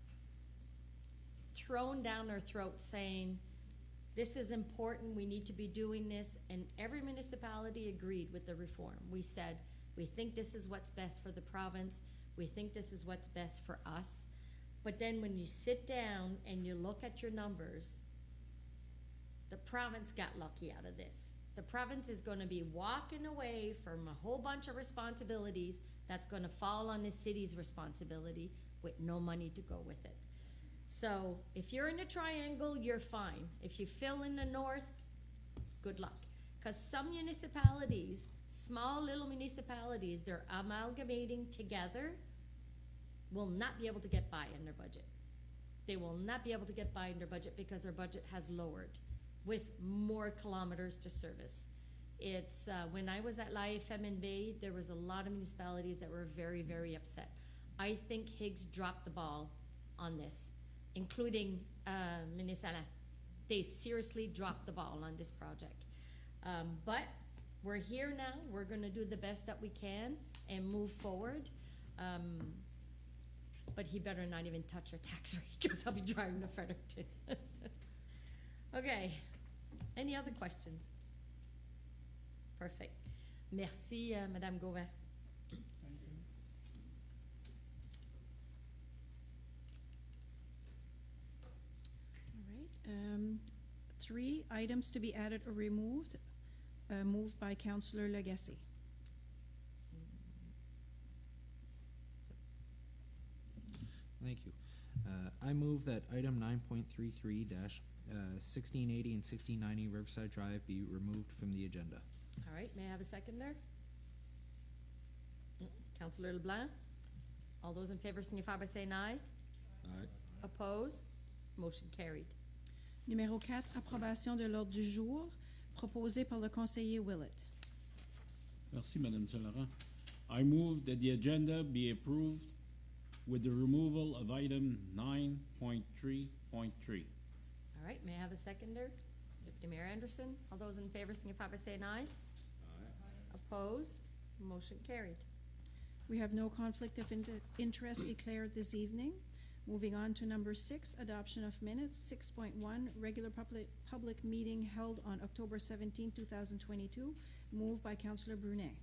thrown down our throats saying, this is important, we need to be doing this, and every municipality agreed with the reform. We said, we think this is what's best for the province, we think this is what's best for us. But then when you sit down and you look at your numbers, the province got lucky out of this. The province is going to be walking away from a whole bunch of responsibilities that's going to fall on the city's responsibility with no money to go with it. So if you're in a triangle, you're fine. If you fill in the north, good luck. Because some municipalities, small little municipalities, they're amalgamating together, will not be able to get by in their budget. They will not be able to get by in their budget because their budget has lowered with more kilometers to service. It's, when I was at l'AFMNB, there was a lot of municipalities that were very, very upset. I think Higgs dropped the ball on this, including Municipal. They seriously dropped the ball on this project. But we're here now. We're going to do the best that we can and move forward. But he better not even touch our tax rate because I'll be driving to Fredericton. Okay. Any other questions? Perfect. Merci, Madame Gauvin. All right. 3 items to be added or removed, moved by Councillor Legacy. Thank you. I move that item 9.33 1680 and 1690 Riverside Drive be removed from the agenda. All right, may I have a second there? Councillor LeBlanc? All those in favor signify by saying aye. Aye. Opposed? Motion carried. Numéro 4, approbation de l'ordre du jour, proposé par le conseiller Willett. Merci, Madame Saint-Laurent. I move that the agenda be approved with the removal of item 9.3.3. All right, may I have a seconder? Deputy Mayor Anderson? All those in favor signify by saying aye. Aye. Opposed? Motion carried. We have no conflict of interest declared this evening. Moving on to number 6, adoption of minutes. 6.1, regular public meeting held on October 17, 2022, moved by Councillor Brunet.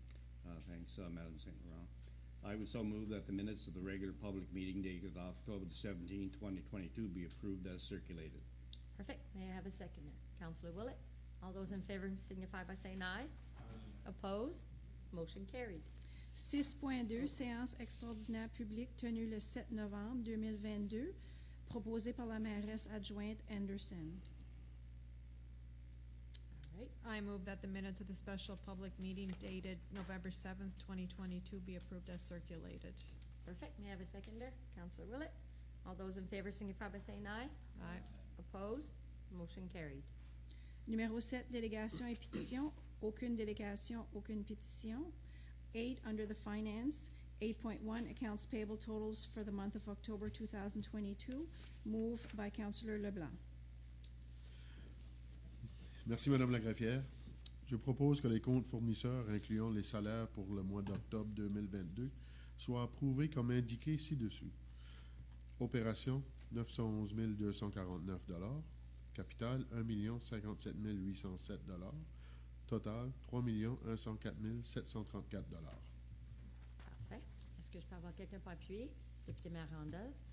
Thanks, Madam St. Laurent. I would so move that the minutes of the regular public meeting dated October the 17th, 2022 be approved as circulated. Perfect. May I have a seconder? Councillor Willett? All those in favor signify by saying aye. Aye. Opposed? Motion carried. 6.2, séance extraordinaire publique tenue le 7 novembre 2022, proposée par la mairesse adjointe Anderson. All right. I move that the minutes of the special public meeting dated November 7th, 2022 be approved as circulated. Perfect. May I have a seconder? Councillor Willett? All those in favor signify by saying aye. Aye. Opposed? Motion carried. Numéro 7, délégation et pétition aucune délégation, aucune pétition. 8, under the finance, 8.1, accounts payable totals for the month of October 2022, moved by Councillor Leblanc. Merci, Madame la greffière. Je propose que les comptes fournisseurs incluant les salaires pour le mois d'octobre 2022 soient approuvés comme indiqué ci-dessus. Opération, 911 249 $. Capital, 1 057 807 $. Total, 3 104 734 $. Parfait. Est-ce que je peux avoir quelqu'un pour appuyer? Député Marandas.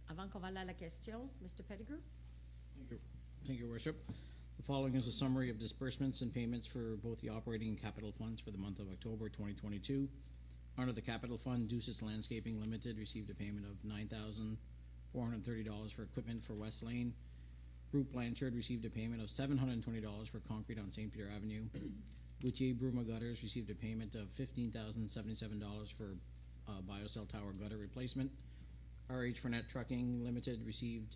Avant qu'on va aller à la question, Mr. Pettigrew? Thank you, Your Worship. The following is a summary of disbursements and payments for both the operating and capital funds for the month of October 2022. Under the capital fund, Deuces Landscaping Limited received a payment of $9,430 for equipment for West Lane. Group Blanchard received a payment of $720 for concrete on St. Peter Avenue. Boutier Bruma Gutters received a payment of $15,077 for BioCell Tower gutter replacement. RH Fernet Trucking Limited received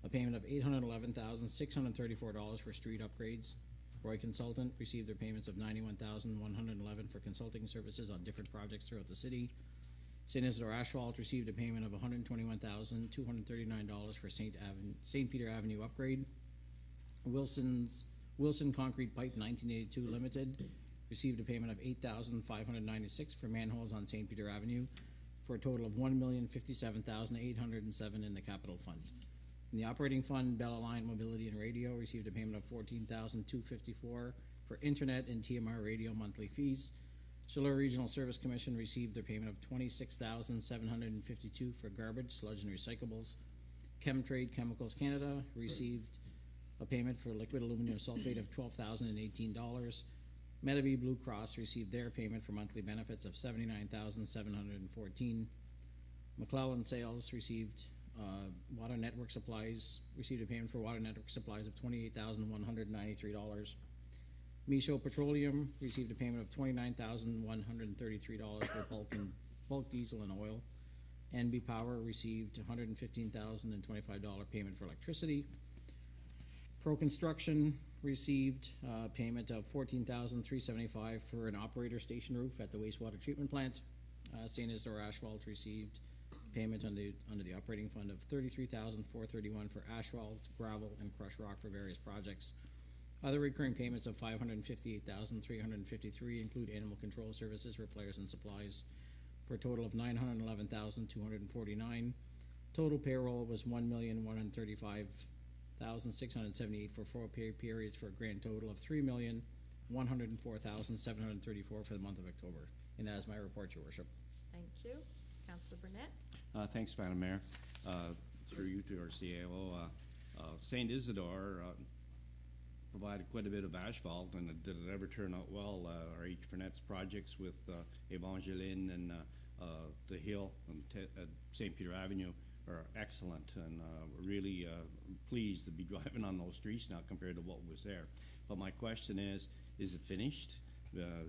a payment of $811,634 for street upgrades. Roy Consultant received their payments of $91,111 for consulting services on different projects throughout the city. St. Isidore Asphalt received a payment of $121,239 for St. Peter Avenue upgrade. Wilson Concrete Pipe 1982 Limited received a payment of $8,596 for manholes on St. Peter Avenue, for a total of $1,057,807 in the capital fund. In the operating fund, Bella Line Mobility and Radio received a payment of $14,254 for internet and TMR radio monthly fees. Chaleur Regional Service Commission received their payment of $26,752 for garbage, sludge, and recyclables. Chemtrade Chemicals Canada received a payment for liquid aluminum sulfate of $12,018. Medavie Blue Cross received their payment for monthly benefits of $79,714. McClellan Sales received Water Network Supplies received a payment for water network supplies of $28,193. Micho Petroleum received a payment of $29,133 for bulk diesel and oil. NB Power received $115,025 payment for electricity. Pro Construction received a payment of $14,375 for an operator station roof at the wastewater treatment plant. St. Isidore Asphalt received payment under the operating fund of $33,431 for asphalt, gravel, and crushed rock for various projects. Other recurring payments of $558,353 include animal control services, repairs, and supplies, for a total of $911,249. Total payroll was $1,135,678 for 4 pay periods, for a grand total of $3,104,734 for the month of October. And that is my report, Your Worship. Thank you. Councillor Burnett? Thanks, Madam Mayor. Through you to our CAO, St. Isidore provided quite a bit of asphalt, and did it ever turn out well? Our H. Frenet's projects with Evangeline and the Hill and St. Peter Avenue are excellent, and we're really pleased to be driving on those streets now compared to what was there. But my question is it finished?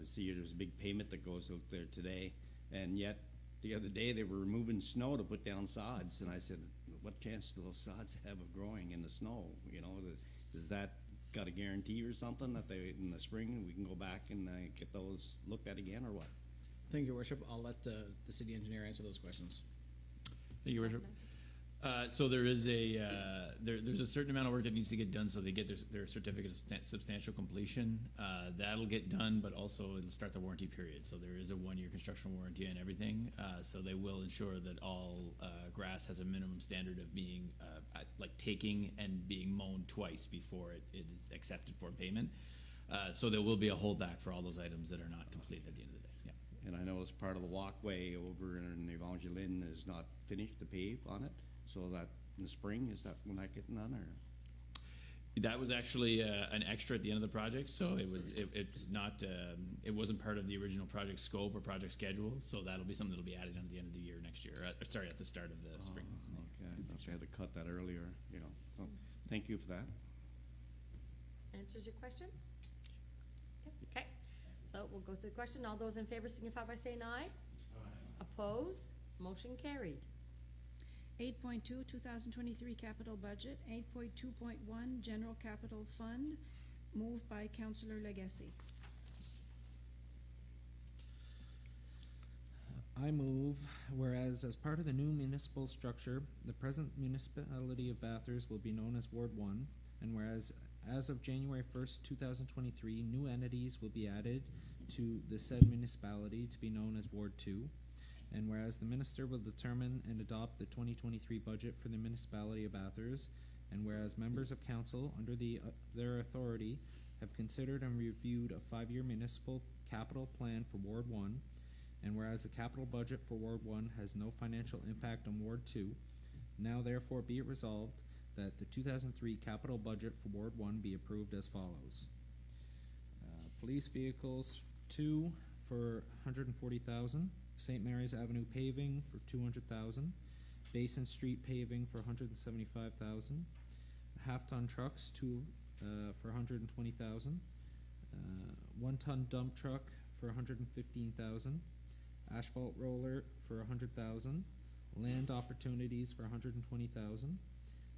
See, there's a big payment that goes out there today, and yet the other day they were removing snow to put down sods, and I said, what chance do those sods have of growing in the snow? You know, does that got a guarantee or something that they in the spring we can go back and get those looked at again, or what? Thank you, Your Worship. I'll let the city engineer answer those questions. Thank you, Your Worship. So there is there's a certain amount of work that needs to get done so they get their certificate of substantial completion. That'll get done, but also it'll start the warranty period. So there is a 1-year construction warranty and everything. So they will ensure that all grass has a minimum standard of being like taking and being mown twice before it is accepted for payment. So there will be a holdback for all those items that are not complete at the end of the day. Yeah. And I noticed part of the walkway over in Evangeline is not finished to pave on it. So that in the spring, is that when that getting done, or? That was actually an extra at the end of the project, so it's not it wasn't part of the original project scope or project schedule. So that'll be something that'll be added at the end of the year next year. At the start of the spring. Okay, I had to cut that earlier. You know, so thank you for that. Answers your question? Okay. So we'll go to the question. All those in favor signify by saying aye. Aye. Oppose? Motion carried. 8.2, 2023 capital budget. 8.2.1, general capital fund. moved by Councillor Legacy. I move, whereas as part of the new municipal structure, the present municipality of Bathurst will be known as Ward 1, and whereas as of January 1st, 2023, new entities will be added to the said municipality to be known as Ward 2, and whereas the minister will determine and adopt the 2023 budget for the municipality of Bathurst, and whereas members of council, under their authority, have considered and reviewed a 5-year municipal capital plan for Ward 1, and whereas the capital budget for Ward 1 has no financial impact on Ward 2, now therefore be it resolved that the 2003 capital budget for Ward 1 be approved as follows. Police vehicles 2 for $140,000, St. Mary's Avenue paving for $200,000, Basin Street paving for $175,000, half-ton trucks 2 for $120,000, 1-ton dump truck for $115,000, asphalt roller for $100,000, land opportunities for $120,000,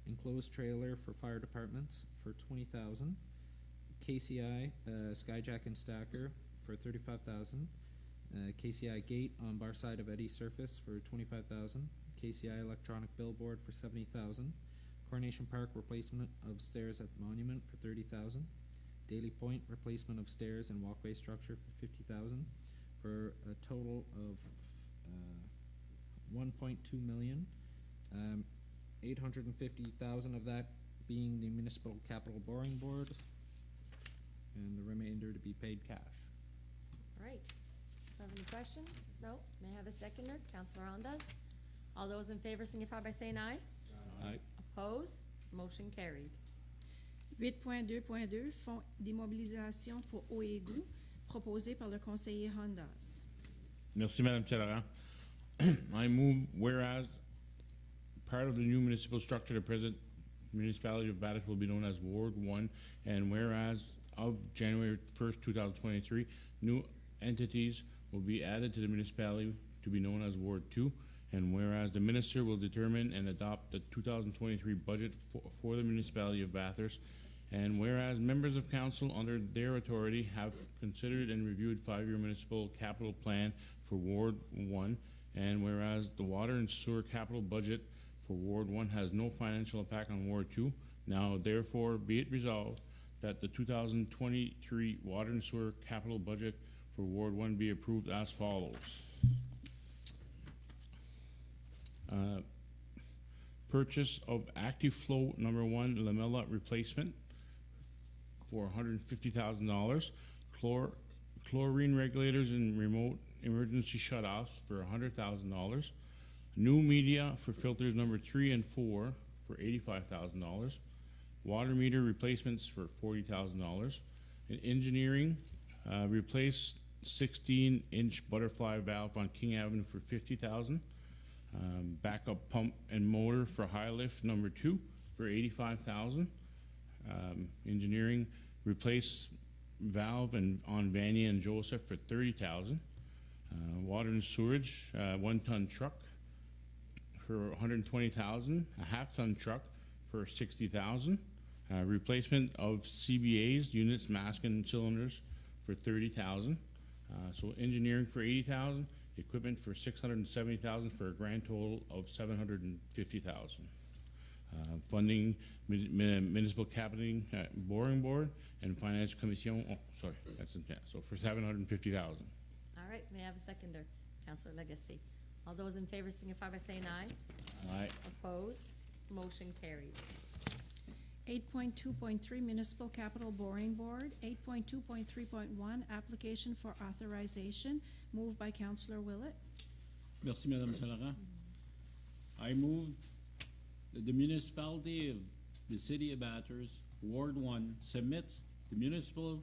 enclosed trailer for fire departments for $20,000, KCI skyjack and stacker for $35,000, KCI gate on bar side of Eddy surface for $25,000, KCI electronic billboard for $70,000, Coronation Park replacement of stairs at Monument for $30,000, Daily Point replacement of stairs and walkway structure for $50,000, for a total of $1.2 million. 850,000 of that being the municipal capital borrowing board, and the remainder to be paid cash. All right. Have any questions? No? May I have a seconder? Councilor Rondas. All those in favor signify by saying aye. Aye. Opposed? Motion carried. 8.2.2 Fonds d'immobilisation pour eau et égout, proposé par le conseiller Rondas. Merci, Madame Chair. I move, whereas part of the new municipal structure, the present municipality of Bathurst will be known as Ward 1, and whereas of January 1st, 2023, new entities will be added to the municipality to be known as Ward 2, and whereas the minister will determine and adopt the 2023 budget for the municipality of Bathurst, and whereas members of council under their authority have considered and reviewed 5-year municipal capital plan for Ward 1, and whereas the water and sewer capital budget for Ward 1 has no financial impact on Ward 2, now therefore be it resolved that the 2023 water and sewer capital budget for Ward 1 be approved as follows. Purchase of Active Flow number 1 lamella replacement for $150,000. Chlorine regulators and remote emergency shutoffs for $100,000. New media for filters number 3 and 4 for $85,000. Water meter replacements for $40,000. In engineering, replace 16-inch butterfly valve on King Avenue for $50,000. Backup pump and motor for high lift number 2 for $85,000. Engineering, replace valve on Vania and Joseph for $30,000. Water and sewage, 1-ton truck for $120,000. A half-ton truck for $60,000. Replacement of CBA's units, mask and cylinders for $30,000. So engineering for $80,000. Equipment for $670,000 for a grand total of $750,000. Funding municipal capital borrowing board and finance commission. Oh, sorry, that's in there. So for $750,000. All right. May I have a seconder? Councilor Legacy. All those in favor signify by saying aye. Aye. Opposed? Motion carried. 8.2.3 Municipal Capital Borrowing Board. 8.2.3.1 Application for Authorization, moved by Councillor Willett. Merci, Madame Salara. I move that the municipality of the city of Bathurst, Ward 1, submits the Municipal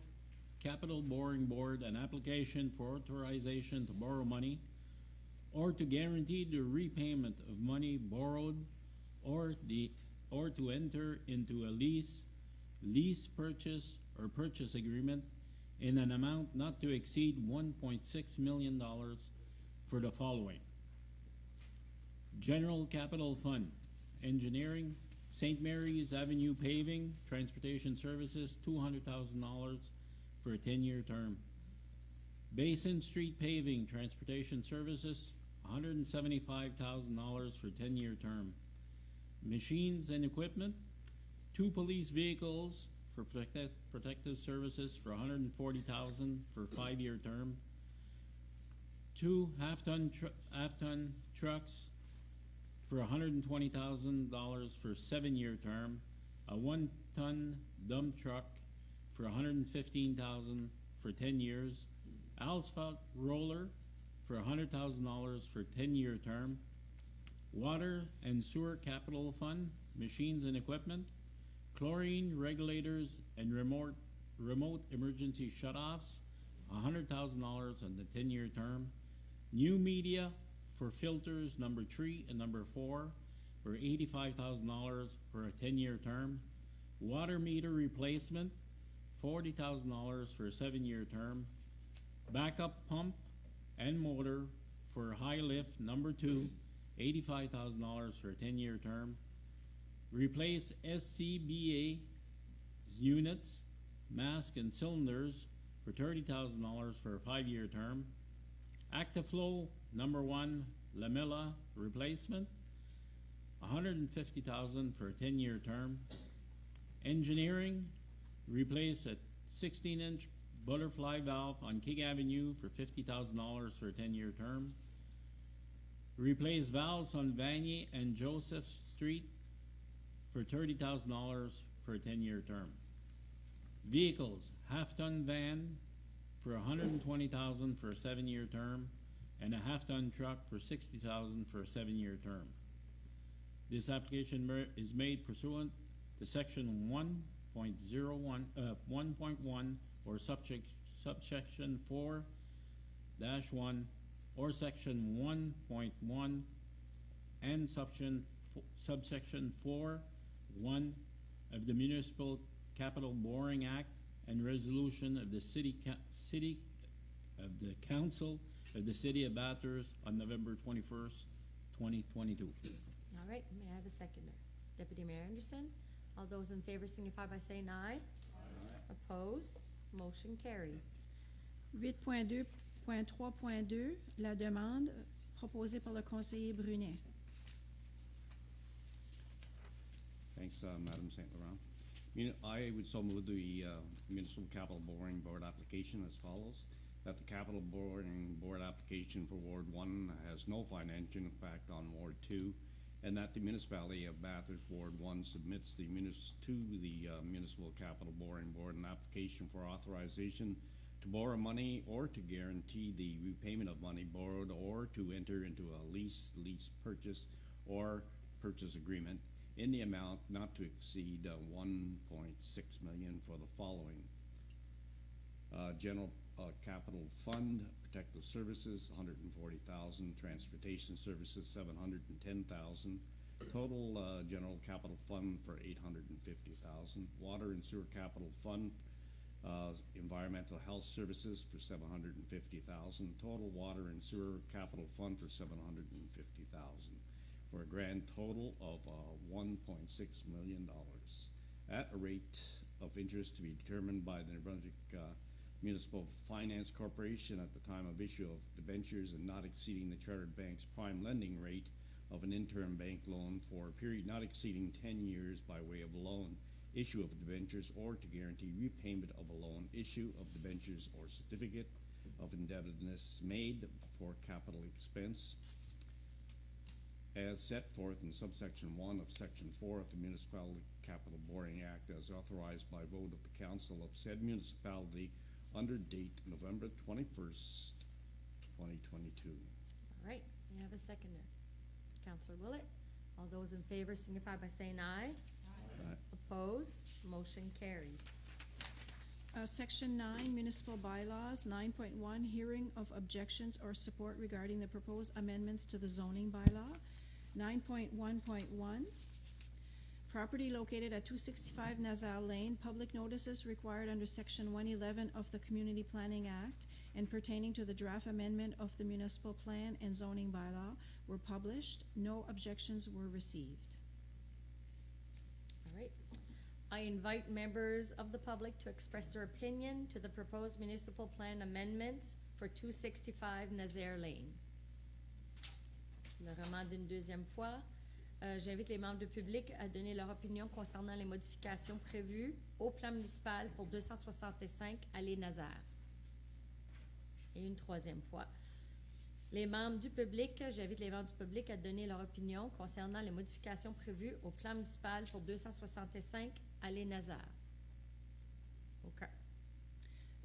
Capital Borrowing Board an application for authorization to borrow money or to guarantee the repayment of money borrowed or to enter into a lease purchase or purchase agreement in an amount not to exceed $1.6 million for the following: General Capital Fund, engineering St. Mary's Avenue paving, transportation services, $200,000 for a 10-year term. Basin Street paving, transportation services, $175,000 for a 10-year term. Machines and equipment, 2 police vehicles for protective services for $140,000 for a 5-year term. 2 half-ton trucks for $120,000 for a 7-year term. A 1-ton dump truck for $115,000 for 10 years. Asphalt roller for $100,000 for a 10-year term. Water and sewer capital fund, machines and equipment, chlorine regulators and remote emergency shutoffs, $100,000 on the 10-year term. New media for filters number 3 and number 4 for $85,000 for a 10-year term. Water meter replacement, $40,000 for a 7-year term. Backup pump and motor for high lift number 2, $85,000 for a 10-year term. Replace SCBA units, mask and cylinders for $30,000 for a 5-year term. Actiflow number 1 lamella replacement, $150,000 for a 10-year term. Engineering, replace a 16-inch butterfly valve on King Avenue for $50,000 for a 10-year term. Replace valves on Vanier and Joseph Street for $30,000 for a 10-year term. Vehicles, half-ton van for $120,000 for a 7-year term, and a half-ton truck for $60,000 for a 7-year term. This application is made pursuant to section 1.1 or subsection 4-1 or section 1.1 and subsection 4-1 of the Municipal Capital Borrowing Act and resolution of the Council of the City of Bathurst on November 21st, 2022. All right, may I have a seconder? Deputy Mayor Anderson, all those in favor signify by saying aye. Aye. Opposed? Motion carried. 8.2.3.2, la demande proposée par le conseiller Brunet. Thanks, Madam St. Laurent. I would so move the Municipal Capital Borrowing Board application as follows. That the Capital Borrowing Board application for Ward 1 has no financial impact on Ward 2, and that the Municipality of Bathurst Ward 1 submits to the Municipal Capital Borrowing Board an application for authorization to borrow money or to guarantee the repayment of money borrowed or to enter into a lease purchase or purchase agreement in the amount not to exceed $1.6 million for the following. General Capital Fund, Protective Services, $140,000, Transportation Services, $710,000, total General Capital Fund for $850,000, Water and Sewer Capital Fund, Environmental Health Services for $750,000, total Water and Sewer Capital Fund for $750,000. For a grand total of $1.6 million at a rate of interest to be determined by the New Brunswick Municipal Finance Corporation at the time of issue of debentures and not exceeding the Chartered Bank's prime lending rate of an interim bank loan for a period not exceeding 10 years by way of loan, issue of debentures, or to guarantee repayment of a loan, issue of debentures or certificate of indebtedness made for capital expense as set forth in subsection 1 of section 4 of the Municipal Capital Borrowing Act as authorized by vote of the Council of said municipality under date November 21st, 2022. All right, may I have a seconder? Councillor Willett, all those in favor signify by saying aye. Aye. Opposed? Motion carried. Section 9, Municipal Bylaws, 9.1, Hearing of Objections or Support regarding the proposed amendments to the zoning bylaw. 9.1.1, property located at 265 Nassau Lane, public notices required under Section 111 of the Community Planning Act and pertaining to the draft amendment of the municipal plan and zoning bylaw were published. No objections were received. I invite members of the public to express their opinion to the proposed municipal plan amendments for 265 Nazaire Lane. Je le remande une deuxième fois. J'invite les membres du public à donner leur opinion concernant les modifications prévues au plan municipal pour 265 Allée Nazaire. Et une troisième fois. Les membres du public, j'invite les membres du public à donner leur opinion concernant les modifications prévues au plan municipal pour 265 Allée Nazaire. OK.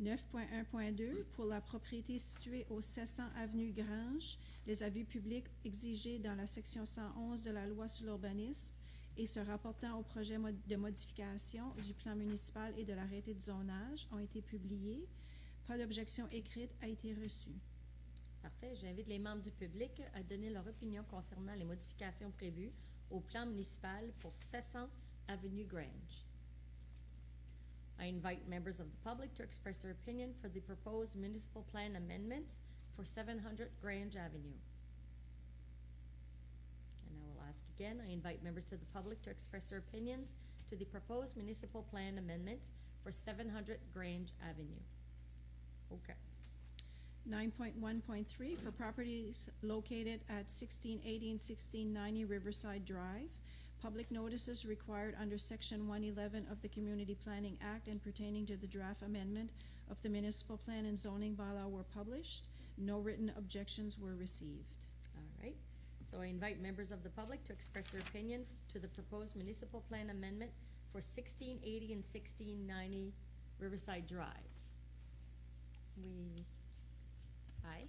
9.1.2, pour la propriété située au 700 avenue Grange, les avis publics exigés dans la section 111 de la loi sur l'urbanisme et se rapportant au projet de modification du plan municipal et de l'arrêté de zonage ont été publiés. Pas d'objection écrite a été reçue. Parfait. J'invite les membres du public à donner leur opinion concernant les modifications prévues au plan municipal pour 700 avenue Grange. I invite members of the public to express their opinion for the proposed municipal plan amendments for 700 Grange Avenue. And I will ask again, I invite members of the public to express their opinions to the proposed municipal plan amendments for 700 Grange Avenue. Okay. 9.1.3, for properties located at 1680 and 1690 Riverside Drive, public notices required under Section 111 of the Community Planning Act and pertaining to the draft amendment of the municipal plan and zoning bylaw were published. No written objections were received. All right. So I invite members of the public to express their opinion to the proposed municipal plan amendment for 1680 and 1690 Riverside Drive. Hi.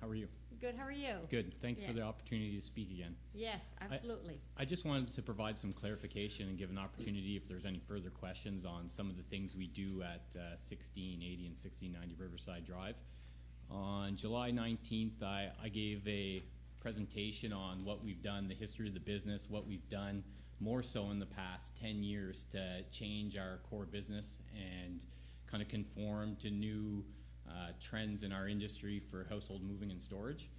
How are you? Good, how are you? Good. Thank you for the Yes. opportunity to speak again. Yes, absolutely. I just wanted to provide some clarification and give an opportunity if there's any further questions on some of the things we do at 1680 and 1690 Riverside Drive. On July 19th, I gave a presentation on what we've done, the history of the business, what we've done more so in the past 10 years to change our core business and kind of conform to new trends in our industry for household moving and storage.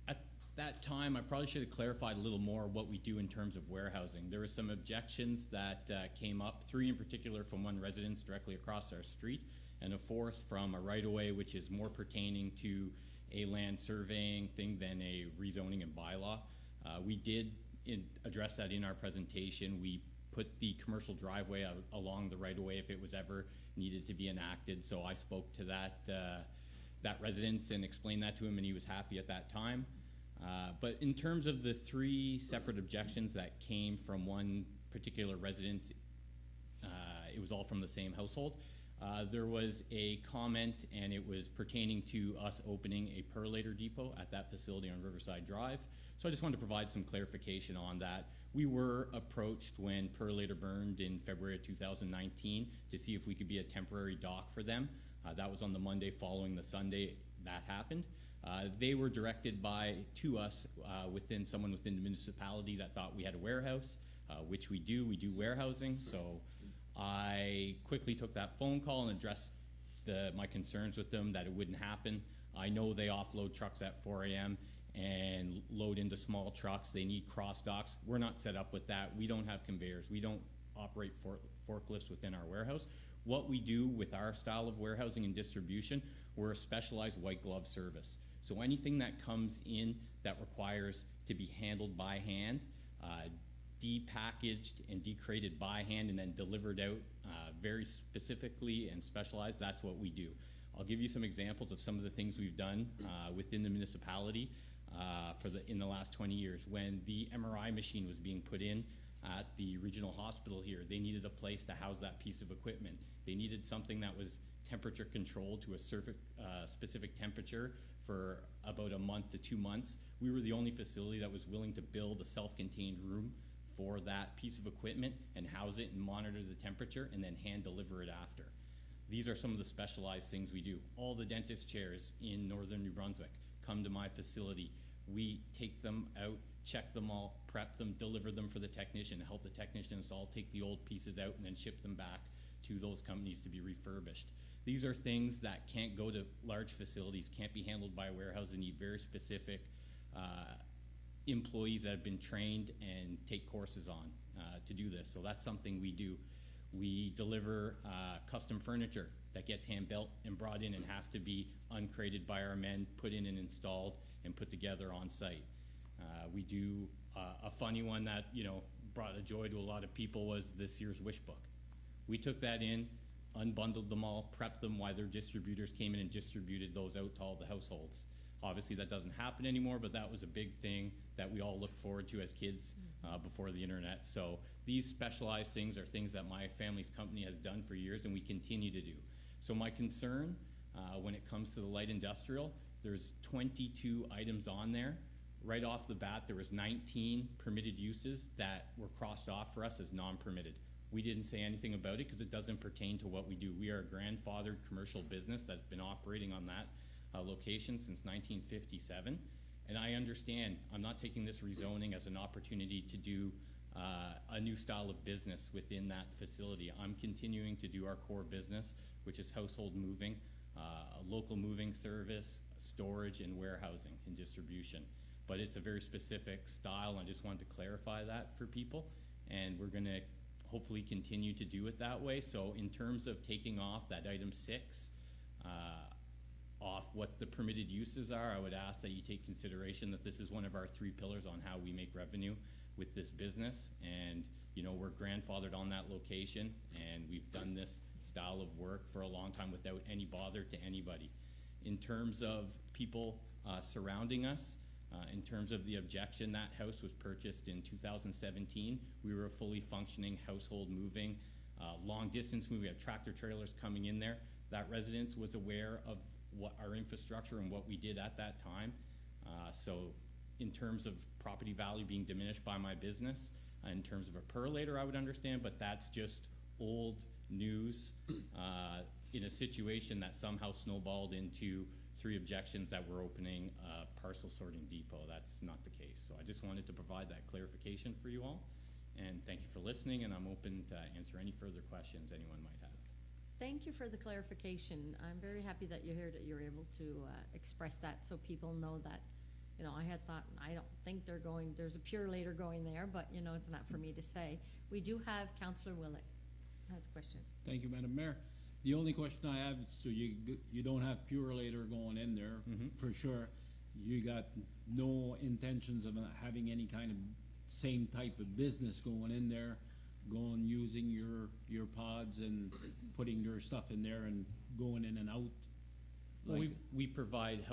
At that time, I probably should have clarified a little more what we do in terms of warehousing. There were some objections that came up, 3 in particular from one residence directly across our street, and a 4th from a right-of-way, which is more pertaining to a land surveying thing than a rezoning and bylaw. We did address that in our presentation. We put the commercial driveway along the right-of-way if it was ever needed to be enacted. So I spoke to that residence and explained that to him, and he was happy at that time. But in terms of the 3 separate objections that came from one particular residence, it was all from the same household. There was a comment, and it was pertaining to us opening a perlator depot at that facility on Riverside Drive. So I just wanted to provide some clarification on that. We were approached when perlator burned in February of 2019 to see if we could be a temporary dock for them. That was on the Monday following the Sunday that happened. They were directed to us someone within the municipality that thought we had a warehouse, which we do. We do warehousing. So I quickly took that phone call and addressed my concerns with them that it wouldn't happen. I know they offload trucks at 4 a.m. and load into small trucks. They need cross docks. We're not set up with that. We don't have conveyors. We don't operate forklifts within our warehouse. What we do with our style of warehousing and distribution, we're a specialized white glove service. So anything that comes in that requires to be handled by hand, depackaged and decrated by hand and then delivered out very specifically and specialized, that's what we do. I'll give you some examples of some of the things we've done within the municipality in the last 20 years. When the MRI machine was being put in at the regional hospital here, they needed a place to house that piece of equipment. They needed something that was temperature controlled to a specific temperature for about a month to 2 months. We were the only facility that was willing to build a self-contained room for that piece of equipment and house it and monitor the temperature and then hand deliver it after. These are some of the specialized things we do. All the dentist chairs in northern New Brunswick come to my facility. We take them out, check them all, prep them, deliver them for the technician, help the technician install, take the old pieces out, and then ship them back to those companies to be refurbished. These are things that can't go to large facilities, can't be handled by a warehouse, and need very specific employees that have been trained and take courses on. to do this. So that's something we do. We deliver custom furniture that gets hand-built and brought in and has to be uncrated by our men, put in and installed, and put together on site. We do a funny one that, you know, brought a joy to a lot of people was this year's wish book. We took that in, unbundled them all, prepped them while their distributors came in and distributed those out to all the households. Obviously that doesn't happen anymore, but that was a big thing that we all looked forward to as kids before the internet. So these specialized things are things that my family's company has done for years and we continue to do. So my concern when it comes to the light industrial, there's 22 items on there. Right off the bat, there was 19 permitted uses that were crossed off for us as non-permitted. We didn't say anything about it because it doesn't pertain to what we do. We are a grandfathered commercial business that's been operating on that location since 1957. And I understand, I'm not taking this rezoning as an opportunity to do a new style of business within that facility. I'm continuing to do our core business, which is household moving, local moving service, storage, and warehousing and distribution. But it's a very specific style, and I just wanted to clarify that for people. And we're gonna hopefully continue to do it that way. So in terms of taking off that item 6, off what the permitted uses are, I would ask that you take consideration that this is one of our 3 pillars on how we make revenue with this business. And you know, we're grandfathered on that location, and we've done this style of work for a long time without any bother to anybody. In terms of people surrounding us, in terms of the objection, that house was purchased in 2017. We were a fully functioning household moving, long distance moving. We have tractor trailers coming in there. That residence was aware of what our infrastructure and what we did at that time. So in terms of property value being diminished by my business, in terms of a perlator, I would understand, but that's just old news in a situation that somehow snowballed into 3 objections that we're opening a parcel sorting depot. That's not the case. So I just wanted to provide that clarification for you all. And thank you for listening, and I'm open to answer any further questions anyone might have. Thank you for the clarification. I'm very happy that you're here, that you're able to express that so people know that, you know, I had thought, I don't think there's a Purelator going there, but, you know, it's not for me to say. We do have Councillor Willett has a question. Thank you, Madam Mayor. The only question I have, so you don't have Purelator going in there, for sure. You got no intentions of having any kind of same type of business going in there, using your pods and putting their stuff in there and going in and out? Well, we provide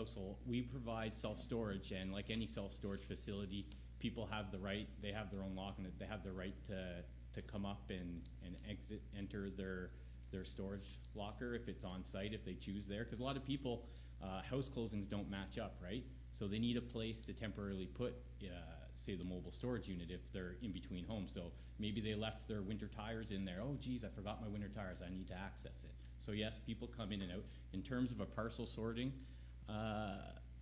self-storage, and like any self-storage facility, people have the right, they have their own lock, and they have the right to come up and enter their storage locker if it's on site, if they choose there. Because a lot of people, house closings don't match up, right? So they need a place to temporarily put, say, the mobile storage unit if they're in between homes. So maybe they left their winter tires in there. Oh, geez, I forgot my winter tires. I need to access it. So yes, people come in and out. In terms of a parcel sorting,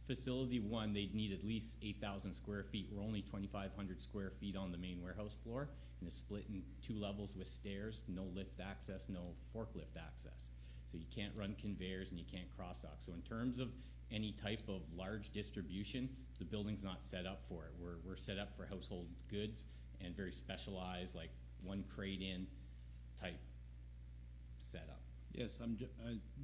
facility 1, they'd need at least 8,000 square feet. We're only 2,500 square feet on the main warehouse floor, and it's split in 2 levels with stairs, no lift access, no forklift access. So you can't run conveyors and you can't cross-dock. So in terms of any type of large distribution, the building's not set up for it. We're set up for household goods and very specialized, like 1 crate in type setup. Yes,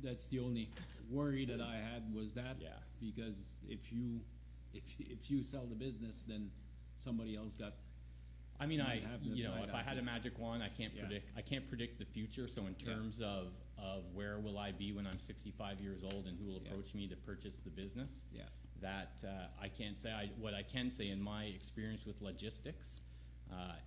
that's the only worry that I had was that. Yeah. Because if you sell the business, then somebody else got. I mean, if I had a magic wand, I can't predict the future. So in terms of where will I be when I'm 65 years old and who will approach me to purchase the business, that I can't say. What I can say in my experience with logistics,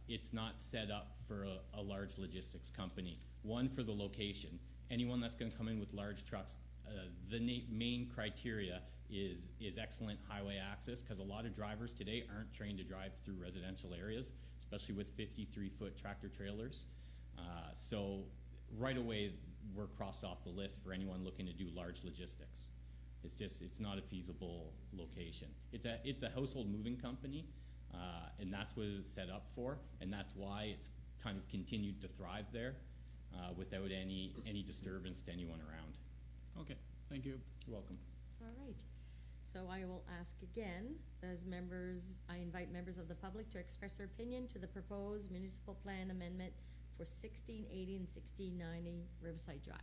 it's not set up for a large logistics company. 1, for the location. Anyone that's going to come in with large trucks, the main criteria is excellent highway access, because a lot of drivers today aren't trained to drive through residential areas, especially with 53-foot tractor trailers. So right away, we're crossed off the list for anyone looking to do large logistics. It's not a feasible location. It's a household moving company, and that's what it's set up for, and that's why it's kind of continued to thrive there without any disturbance to anyone around. Okay, thank you. You're welcome. All right. So I will ask again, I invite members of the public to express their opinion to the proposed municipal plan amendment for 1680 and 1690 Riverside Drive.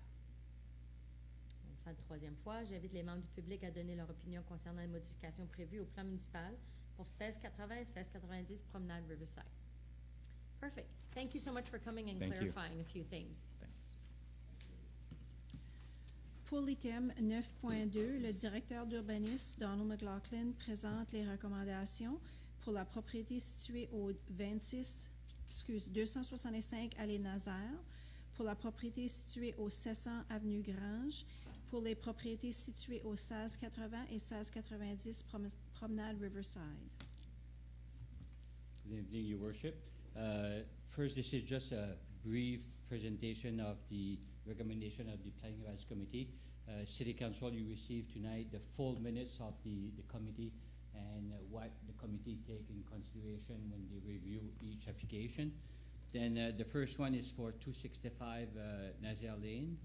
On le fait une troisième fois. J'invite les membres du public à donner leur opinion concernant les modifications prévues au plan municipal pour 1680 et 1690 Promenade Riverside. Perfect. Thank you so much for coming and Thank you. clarifying a few things. Thanks. Pour l'item 9.2, le directeur d'urbanisme, Donald McLaughlin, présente les recommandations pour la propriété située au 265 allée Nazaire, pour la propriété située au 700 avenue Grange, pour les propriétés situées au 1680 et 1690 Promenade Riverside. Good evening, Your Worship. First, this is just a brief presentation of the recommendation of the Planning Advisory Committee. City Council, you received tonight the full minutes of the committee and what the committee take in consideration when they review each application. Then the first one is for 265 Nazaire Lane.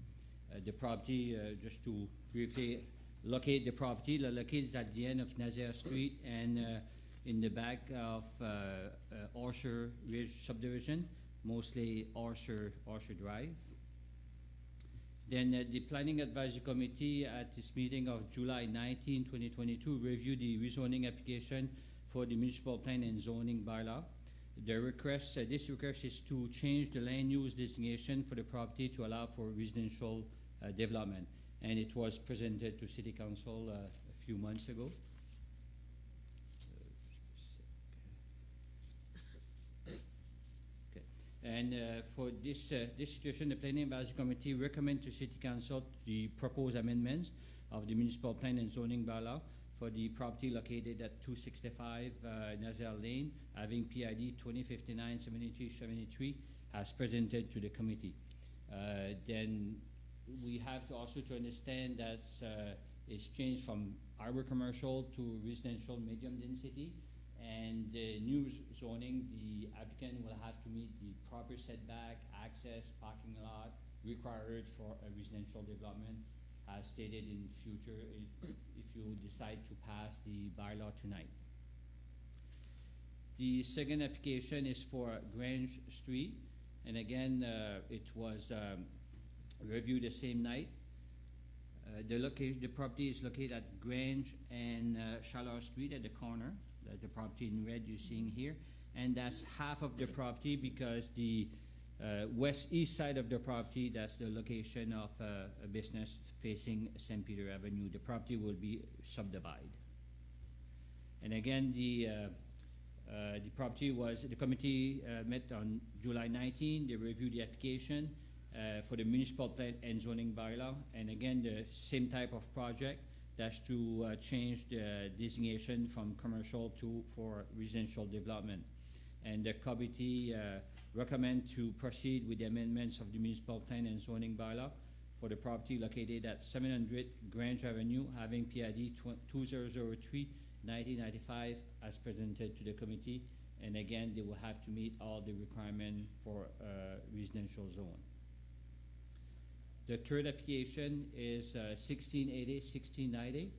The property, just to briefly locate the property, located at the end of Nazaire Street and in the back of Orchard Ridge subdivision, mostly Orchard Drive. Then the Planning Advisory Committee at this meeting of July 19, 2022 reviewed the rezoning application for the municipal plan and zoning bylaw. The request, this request is to change the land use designation for the property to allow for residential development. And it was presented to City Council a few months ago. And for this situation, the Planning Advisory Committee recommends to City Council the proposed amendments of the municipal plan and zoning bylaw for the property located at 265 Nazaire Lane, having PID 2059-7373, as presented to the committee. Then we have to also to understand that it's changed from arbor commercial to residential medium density. And the new zoning, the applicant will have to meet the proper setback, access, parking lot required for a residential development, as stated in future if you decide to pass the bylaw tonight. The second application is for Grange Street, and again, it was reviewed the same night. The property is located at Grange and Chaleur Street at the corner. The property in red you're seeing here, and that's half of the property because the west-east side of the property, that's the location of a business facing St. Peter Avenue. The property will be subdivided. And again, the committee met on July 19. They reviewed the application for the municipal plan and zoning bylaw, and again, the same type of project. That's to change the designation from commercial for residential development. And the committee recommend to proceed with the amendments of the municipal plan and zoning bylaw for the property located at 700 Grange Avenue, having PID 2003-1995 as presented to the committee. And again, they will have to meet all the requirements for residential zone. The third application is 1680, 1690.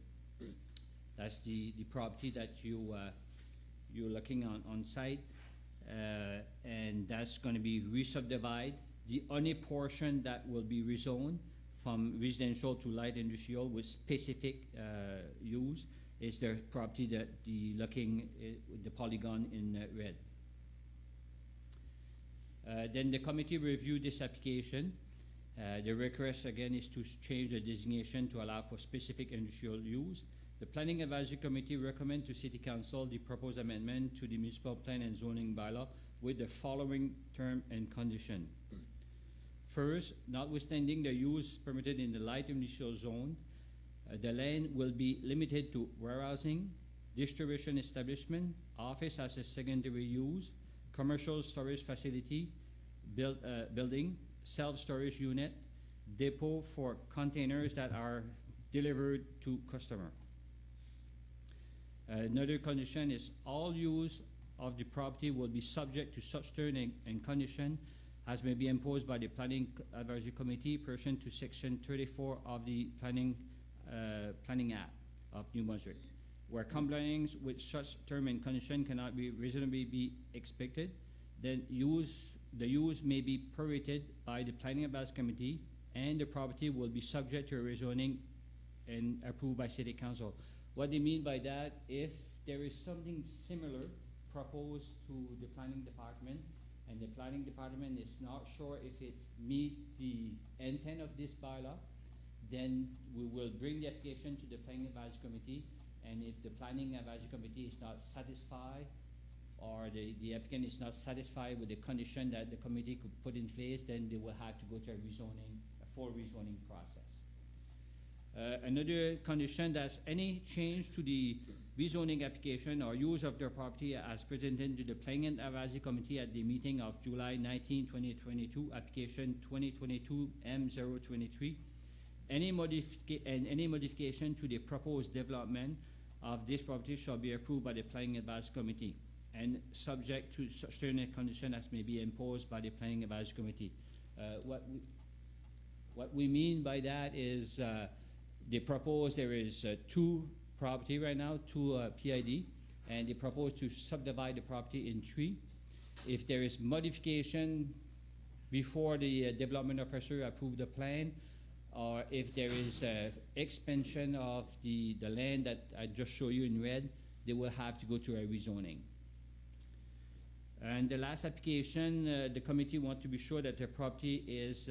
That's the property that you're looking on site, and that's going to be re-subdivided. The only portion that will be rezoned from residential to light industrial with specific use is the property that the polygon in red. Then the committee reviewed this application. The request again is to change the designation to allow for specific industrial use. The Planning Advisory Committee recommends to City Council the proposed amendment to the municipal plan and zoning bylaw with the following term and condition. First, notwithstanding the use permitted in the light industrial zone, the land will be limited to warehousing, distribution establishment, office as a secondary use, commercial storage facility, building, self-storage unit, depot for containers that are delivered to customer. Another condition is all use of the property will be subject to such term and condition as may be imposed by the Planning Advisory Committee pursuant to Section 34 of the Planning Act of New Brunswick. where compliance with such term and condition cannot be reasonably be expected, then the use may be prorated by the Planning and Advisory Committee, and the property will be subject to a rezoning and approved by City Council. What they mean by that, if there is something similar proposed to the Planning Department, and the Planning Department is not sure if it meet the intent of this bylaw, then we will bring the application to the Planning Advisory Committee, and if the Planning Advisory Committee is not satisfied, or the applicant is not satisfied with the condition that the committee could put in place, then they will have to go to a full rezoning process. Another condition, that's any change to the rezoning application or use of their property as presented to the Planning and Advisory Committee at the meeting of July 19, 2022, application 2022 M023. Any modification to the proposed development of this property shall be approved by the Planning Advisory Committee, and subject to certain conditions as may be imposed by the Planning Advisory Committee. What we mean by that is there is two property right now, two PID, and they propose to subdivide the property in 3. If there is modification before the development officer approve the plan, or if there is expansion of the land that I just showed you in red, they will have to go to a rezoning. And the last application, the committee want to be sure that the property is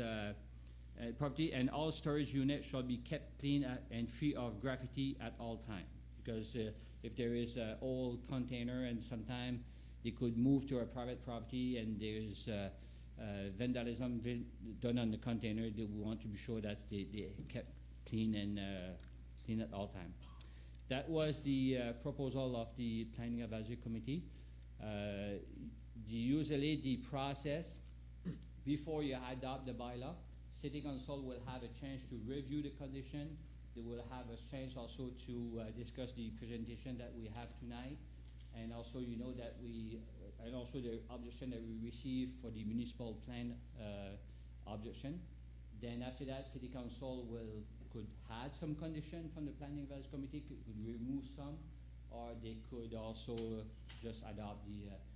property and all storage units shall be kept clean and free of graffiti at all time. Because if there is an old container and sometime they could move to a private property and there's vandalism done on the container, they want to be sure that they kept clean and clean at all time. That was the proposal of the Planning Advisory Committee. Usually the process, before you adopt the bylaw, City Council will have a chance to review the condition. They will have a chance also to discuss the presentation that we have tonight, and also you know that and also the objection that we received for the municipal plan objection. Then after that, City Council could add some condition from the Planning Advisory Committee, could remove some, or they could also just adopt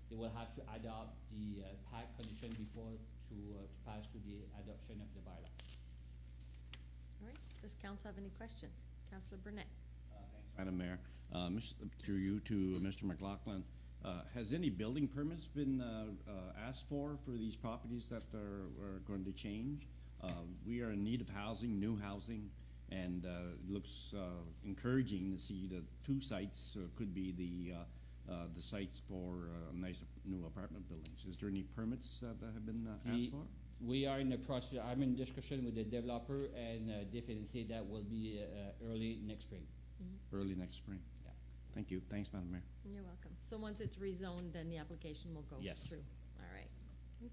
they will have to adopt the PAC condition before to pass to the adoption of the bylaw. All right, does council have any questions? Councillor Burnett. Thanks, Madam Mayor. Through you to Mr. McLaughlin, has any building permits been asked for these properties that are going to change? We are in need of housing, new housing, and it looks encouraging to see that 2 sites could be the sites for nice new apartment buildings. Is there any permits that have been asked for? We are in the process. I'm in discussion with the developer, and definitely that will be early next spring. Mm-hmm. Early next spring. Yeah. Thank you. Thanks, Madam Mayor. You're welcome. So once it's rezoned, then the application will go Yes. through. All right.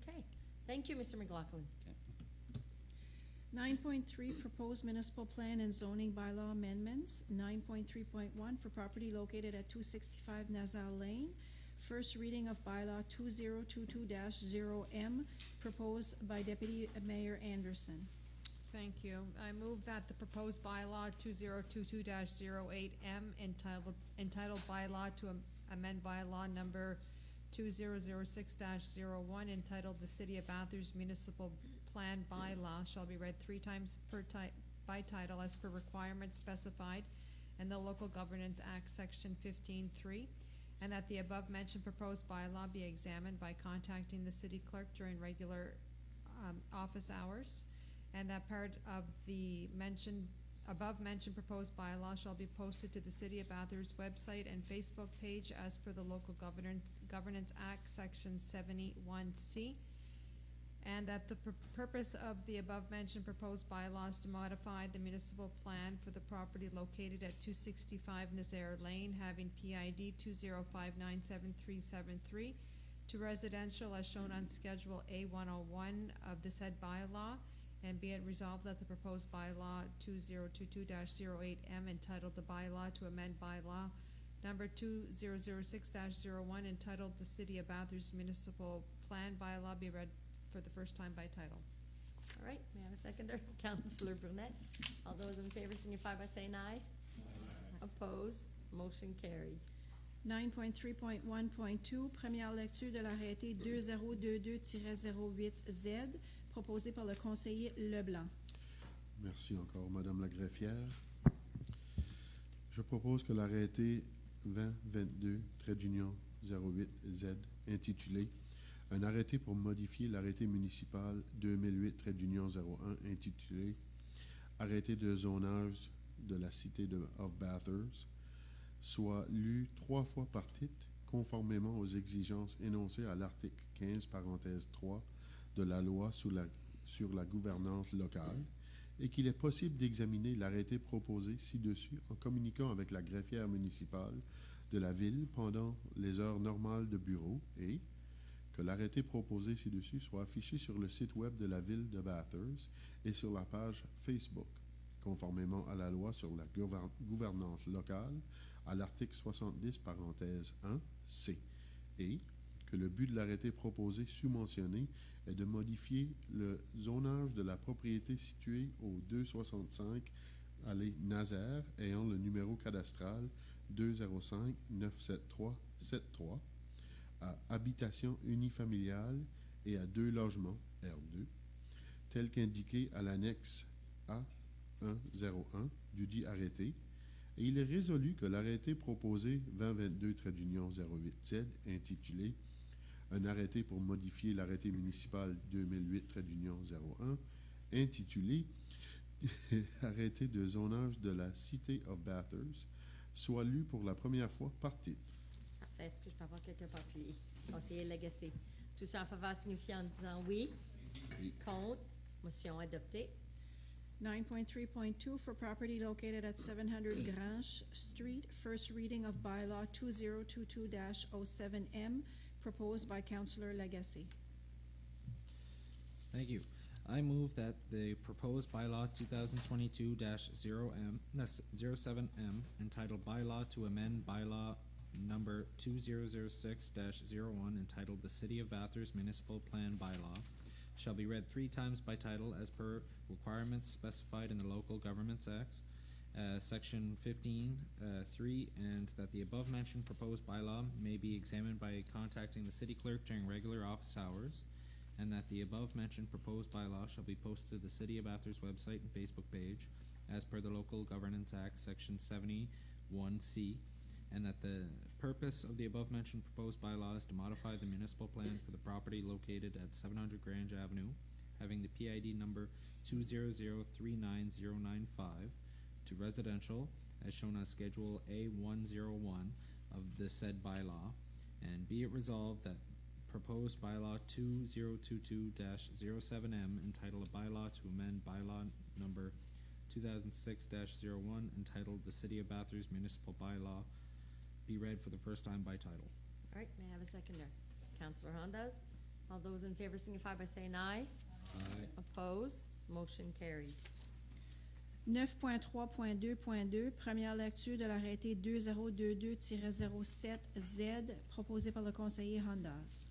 Okay. Thank you, Mr. McLaughlin. 9.3, proposed municipal plan and zoning bylaw amendments. 9.3.1, for property located at 265 Nassau Lane. First reading of bylaw 2022-0M, proposed by Deputy Mayor Anderson. Thank you. I move that the proposed bylaw 2022-08M entitled bylaw to amend bylaw number 2006-01 entitled the City of Bathurst Municipal Plan Bylaw shall be read 3 times by title as per requirements specified in the Local Governance Act, Section 15.3, and that the above-mentioned proposed bylaw be examined by contacting the city clerk during regular office hours, and that part of the above-mentioned proposed bylaw shall be posted to the City of Bathurst website and Facebook page as per the Local Governance Act, Section 71C, and that the purpose of the above-mentioned proposed bylaws to modify the municipal plan for the property located at 265 Nazaire Lane, having PID 205977373, to residential as shown on Schedule A101 of the said bylaw, and be it resolved that the proposed bylaw 2022-08M entitled the bylaw to amend bylaw number 2006-01 entitled the City of Bathurst Municipal Plan Bylaw be read for the first time by title. All right, may I have a seconder? Councillor Brunette. All those in favor signify by saying aye. Opposed? Motion carried. 9.3.1.2, première lecture de l'arrêté 2022-08Z, proposé par le conseiller Leblanc. Merci encore, Madame la greffière. Je propose que l'arrêté 2022-08Z, intitulé « Un arrêté pour modifier l'arrêté municipal 2008-01 intitulé « Arrêté de zonage de la cité of Bathurst » soit lu 3 fois par titre, conformément aux exigences énoncées à l'article 15, parenthèse 3 de la loi sur la gouvernance locale, et qu'il est possible d'examiner l'arrêté proposé ci-dessus en communiquant avec la greffière municipale de la ville pendant les heures normales de bureau et que l'arrêté proposé ci-dessus soit affiché sur le site web de la ville de Bathurst et sur la page Facebook, conformément à la loi sur la gouvernance locale, à l'article 70, parenthèse 1C, et que le but de l'arrêté proposé sous-mentionné est de modifier le zonage de la propriété située au 265 allée Nazaire, ayant le numéro cadastral 205-973-73, à habitation unifamiliale et à 2 logements, R2, tel qu'indiqué à l'annexe A101 du dit arrêté, et il est résolu que l'arrêté proposé 2022-08Z, intitulé « Un arrêté pour modifier l'arrêté municipal 2008-01 » intitulé « Arrêté de zonage de la cité of Bathurst » soit lu pour la première fois par titre. Parfait. Est-ce que je peux avoir quelques papiers? Conseiller Lagacé. Tout ça en faveur signifié en disant oui. Oui. Contre. Motion adoptée. 9.3.2 for property located at 700 Grange Street, first reading of bylaw 2022-07M, proposed by Councillor Lagacé. Thank you. I move that the proposed bylaw 2022-07M, entitled Bylaw to Amend Bylaw Number 2006-01, entitled The City of Bathurst Municipal Plan Bylaw, shall be read 3 times by title as per requirements specified in the Local Governments Act, Section 15(3), and that the above-mentioned proposed bylaw may be examined by contacting the city clerk during regular office hours, and that the above-mentioned proposed bylaw shall be posted to the City of Bathurst website and Facebook page, as per the Local Governance Act, Section 71C, and that the purpose of the above-mentioned proposed bylaw is to modify the municipal plan for the property located at 700 Grange Avenue, having the PID number 200-39095, to residential, as shown on Schedule A101 of the said bylaw, and be it resolved that proposed bylaw 2022-07M, entitled A Bylaw to Amend Bylaw Number 2006-01, entitled The City of Bathurst Municipal Bylaw, be read for the first time by title. All right, may I have a seconder? Councillor Hondas. All those in favor signify by saying aye. Aye. Oppose. Motion carried. 9.3.2.2, première lecture de l'arrêté 2022-07Z, proposé par le conseiller Hondas.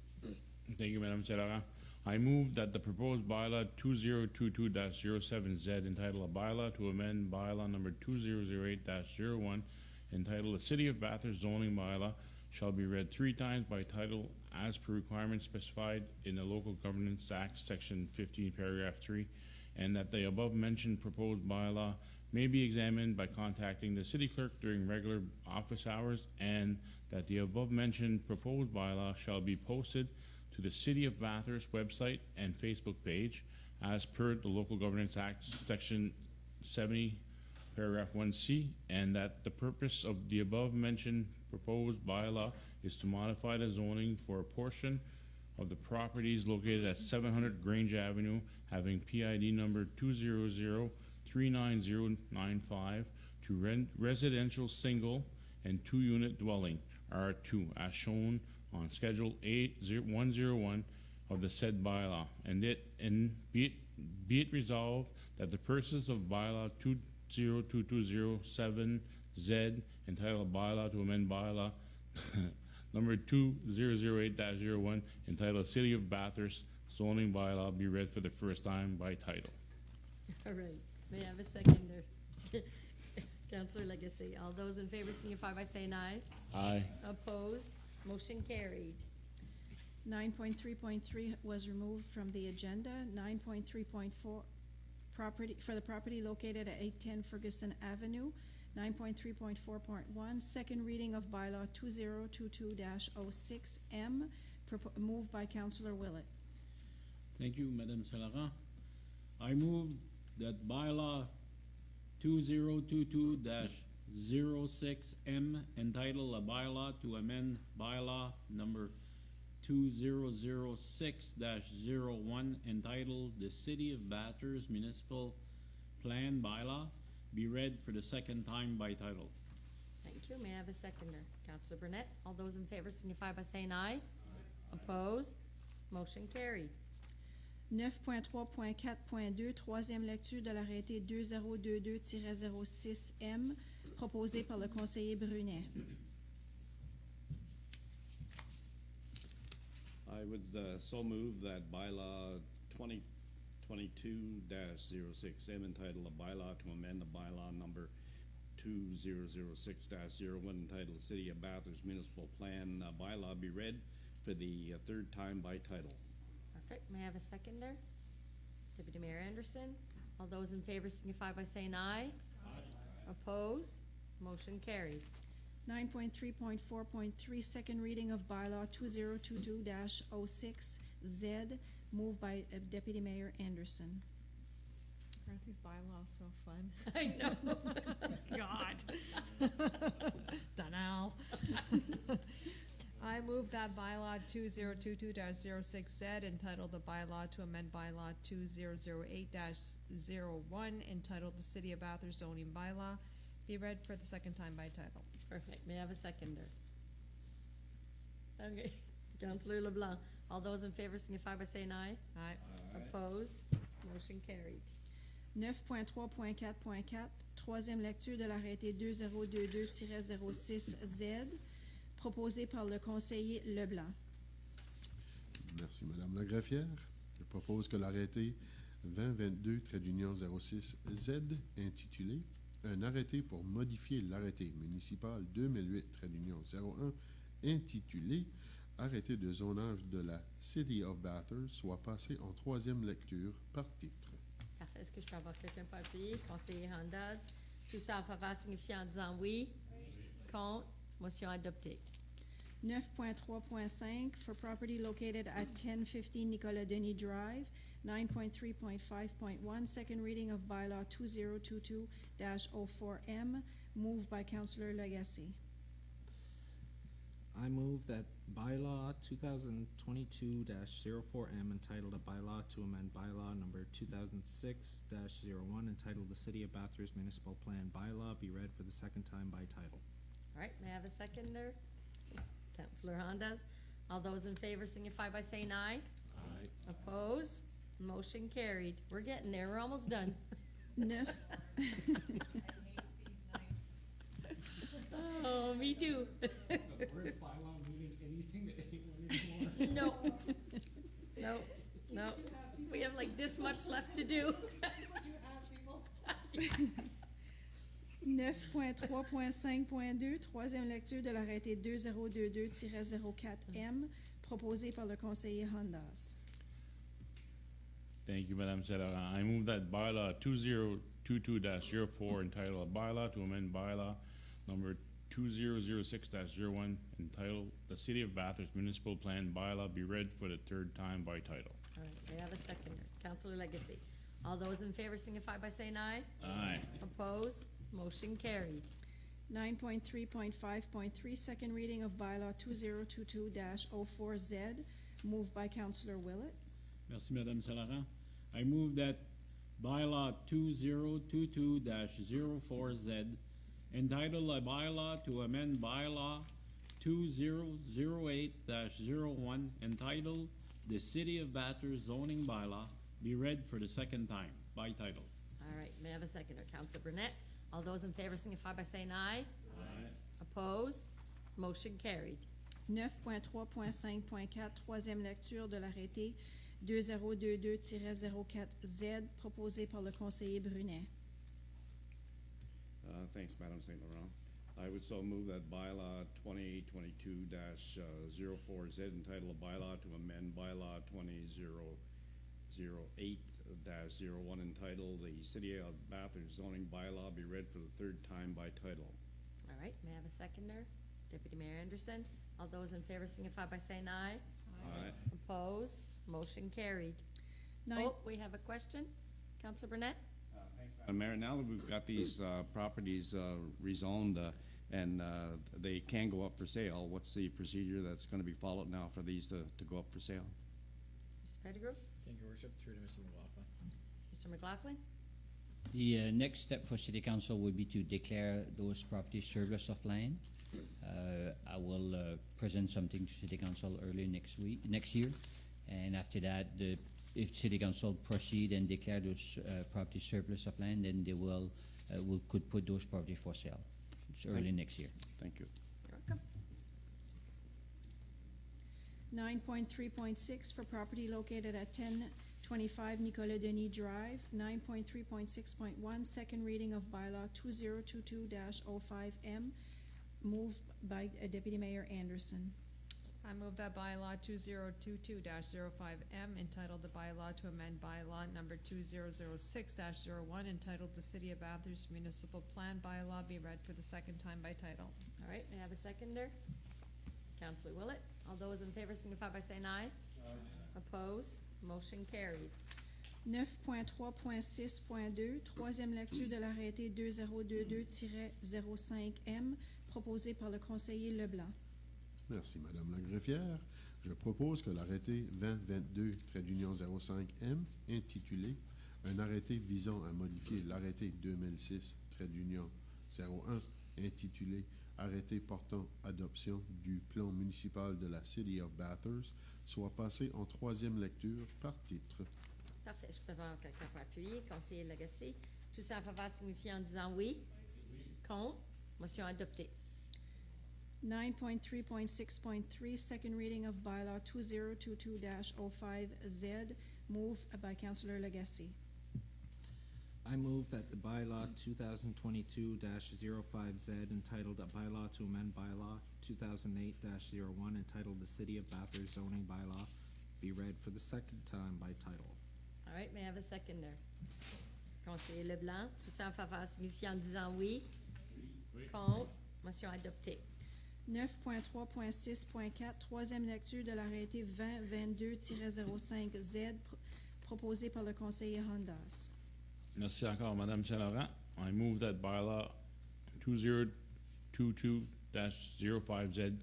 Thank you, Madam Chair. I move that the proposed bylaw 2022-07Z, entitled A Bylaw to Amend Bylaw Number 2008-01, entitled The City of Bathurst Zoning Bylaw, shall be read 3 times by title as per requirements specified in the Local Governance Act, Section 15, Paragraph 3, and that the above-mentioned proposed bylaw may be examined by contacting the city clerk during regular office hours, and that the above-mentioned proposed bylaw shall be posted to the City of Bathurst website and Facebook page as per the Local Governance Act, Section 70, Paragraph 1C, and that the purpose of the above-mentioned proposed bylaw is to modify the zoning for a portion of the properties located at 700 Grange Avenue, having PID number 200-39095, to residential single and 2-unit dwelling, R2, as shown on Schedule 101 of the said bylaw, and be it resolved that the purposes of bylaw 202207Z, entitled Bylaw to Amend Bylaw Number 2008-01, entitled City of Bathurst Zoning Bylaw, be read for the first time by title. All right, may I have a seconder? Councillor Legacy. All those in favor signify by saying aye. Aye. Opposed? Motion carried. 9.3.3 was removed from the agenda. 9.3.4, property, for the property located at 810 Ferguson Avenue. 9.3.4.1, second reading of bylaw 2022-06M, moved by Councillor Willett. Thank you, Madame Salara. I move that bylaw 2022-06M, entitled a bylaw to amend bylaw number 2006-01, entitled the City of Bathurst Municipal Plan Bylaw, be read for the second time by title. Thank you. May I have a seconder? Councillor Burnett. All those in favor signify by saying aye. Opposed? Motion carried. 9.3.4.2, troisième lecture de l'arrêté 2022-06M, proposé par le conseiller Brunet. I would so move that bylaw 2022-06M, entitled a bylaw to amend the bylaw number 2006-01, entitled the City of Bathurst Municipal Plan Bylaw, be read for the third time by title. Perfect. May I have a seconder? Deputy Mayor Anderson. All those in favor signify by saying aye. Aye. Opposed? Motion carried. 9.3.4.3, second reading of bylaw 2022-06Z, moved by Deputy Mayor Anderson. Aren't these bylaws so fun? I know. God. Dunno. I move that bylaw 2022-06Z, entitled the bylaw to amend bylaw 2008-01, entitled the City of Bathurst zoning bylaw, be read for the second time by title. Perfect. May I have a seconder? Okay. Councillor LeBlanc. All those in favor signify by saying aye. Aye. Opposed? Motion carried. 9.3.4.4, troisième lecture de l'arrêté 2022-06Z, proposé par le conseiller Leblanc. Merci, Madame la greffière. Je propose que l'arrêté 2022-06Z, intitulé « Un arrêté pour modifier l'arrêté municipal 2008-01, intitulé « Arrêté de zonage de la City of Bathurst » soit passé en troisième lecture par titre. Parfait. Est-ce que je peux avoir quelqu'un pour appuyer? Conseiller Handaz. Tout ça en faveur signifié en disant oui. Contre. Motion adoptée. 9.3.5, for property located at 1015 Nicolas Denis Drive. 9.3.5.1, second reading of bylaw 2022-04M, moved by Councillor Legacy. I move that bylaw 2022-04M, entitled a bylaw to amend bylaw number 2006-01, entitled the City of Bathurst Municipal Plan Bylaw, be read for the second time by title. All right. May I have a seconder? Councillor Handaz. All those in favor signify by saying aye. Aye. Opposed? Motion carried. We're getting there. We're almost done. 9. Oh, me too. Where's bylaw meaning anything that anyone is more? No. No. We have like this much left to do. 9.3.5.2, troisième lecture de l'arrêté 2022-04M, proposé par le conseiller Handaz. Thank you, Madame Salara. I move that bylaw 2022-04, entitled a bylaw to amend bylaw number 2006-01, entitled the City of Bathurst Municipal Plan Bylaw, be read for the third time by title. All right. May I have a seconder? Councillor Legacy. All those in favor signify by saying aye. Aye. Opposed? Motion carried. 9.3.5.3, second reading of bylaw 2022-04Z, moved by Councillor Willett. Merci, Madame Salara. I move that bylaw 2022-04Z, entitled a bylaw to amend bylaw 2008-01, entitled the City of Bathurst zoning bylaw, be read for the second time by title. All right. May I have a seconder? Councillor Burnett. All those in favor signify by saying aye. Aye. Opposed? Motion carried. 9.3.5.4, troisième lecture de l'arrêté 2022-04Z, proposé par le conseiller Brunet. Thanks, Madam St. Laurent. I would so move that bylaw 2022-04Z entitled a bylaw to amend bylaw 2008-01 entitled the City of Bathurst zoning bylaw be read for the third time by title. All right, may I have a seconder? Deputy Mayor Anderson. All those in favor signify by saying aye. Aye. Opposed? Motion carried. Nine, Oh, we have a question. Councilor Burnett? Thanks, Madam Mayor. Now that we've got these properties rezoned and they can go up for sale, what's the procedure that's going to be followed now for these to go up for sale? Mr. Pettigrew? Thank you, Your Worship. Through to Mr. McLaughlin. Mr. McLaughlin? The next step for City Council would be to declare those properties surplus of land. I will present something to City Council early next year, and after that, if City Council proceed and declare those properties surplus of land, then they could put those properties for sale. It's early next year. Thank you. You're welcome. 9.3.6 for property located at 1025 Nicolas Denis Drive. 9.3.6.1, second reading of bylaw 2022-05M, moved by Deputy Mayor Anderson. I move that bylaw 2022-05M entitled the bylaw to amend bylaw number 2006-01 entitled the City of Bathurst Municipal Plan bylaw be read for the second time by title. All right, may I have a seconder? Councilor Willett. All those in favor signify by saying aye. Opposed? Motion carried. 9.3.6.2, troisième lecture de l'arrêté 2022-05M, proposé par le conseiller Leblanc. Merci, Madame la greffière. Je propose que l'arrêté 2022-05M, intitulé « Un arrêté visant à modifier l'arrêté 2006-01, intitulé « Arrêté portant adoption du plan municipal de la City of Bathurst » soit passé en troisième lecture par titre. Parfait. Je préfère quelqu'un pour appuyer. Conseiller Lagacé. Tous ceux en faveur signifient en disant oui. Contre. Motion adoptée. 9.3.6.3, second reading of bylaw 2022-05Z, moved by Councillor Lagacé. I move that the bylaw 2022-05Z entitled a bylaw to amend bylaw 2008-01 entitled the City of Bathurst zoning bylaw be read for the second time by title. All right, may I have a seconder? Conseiller Leblanc. Tous ceux en faveur signifient en disant oui. Contre. Motion adoptée. 9.3.6.4, troisième lecture de l'arrêté 2022-05Z, proposé par le conseiller Hondas. Merci encore, Madame Saint-Laurent. I move that bylaw 2022-05Z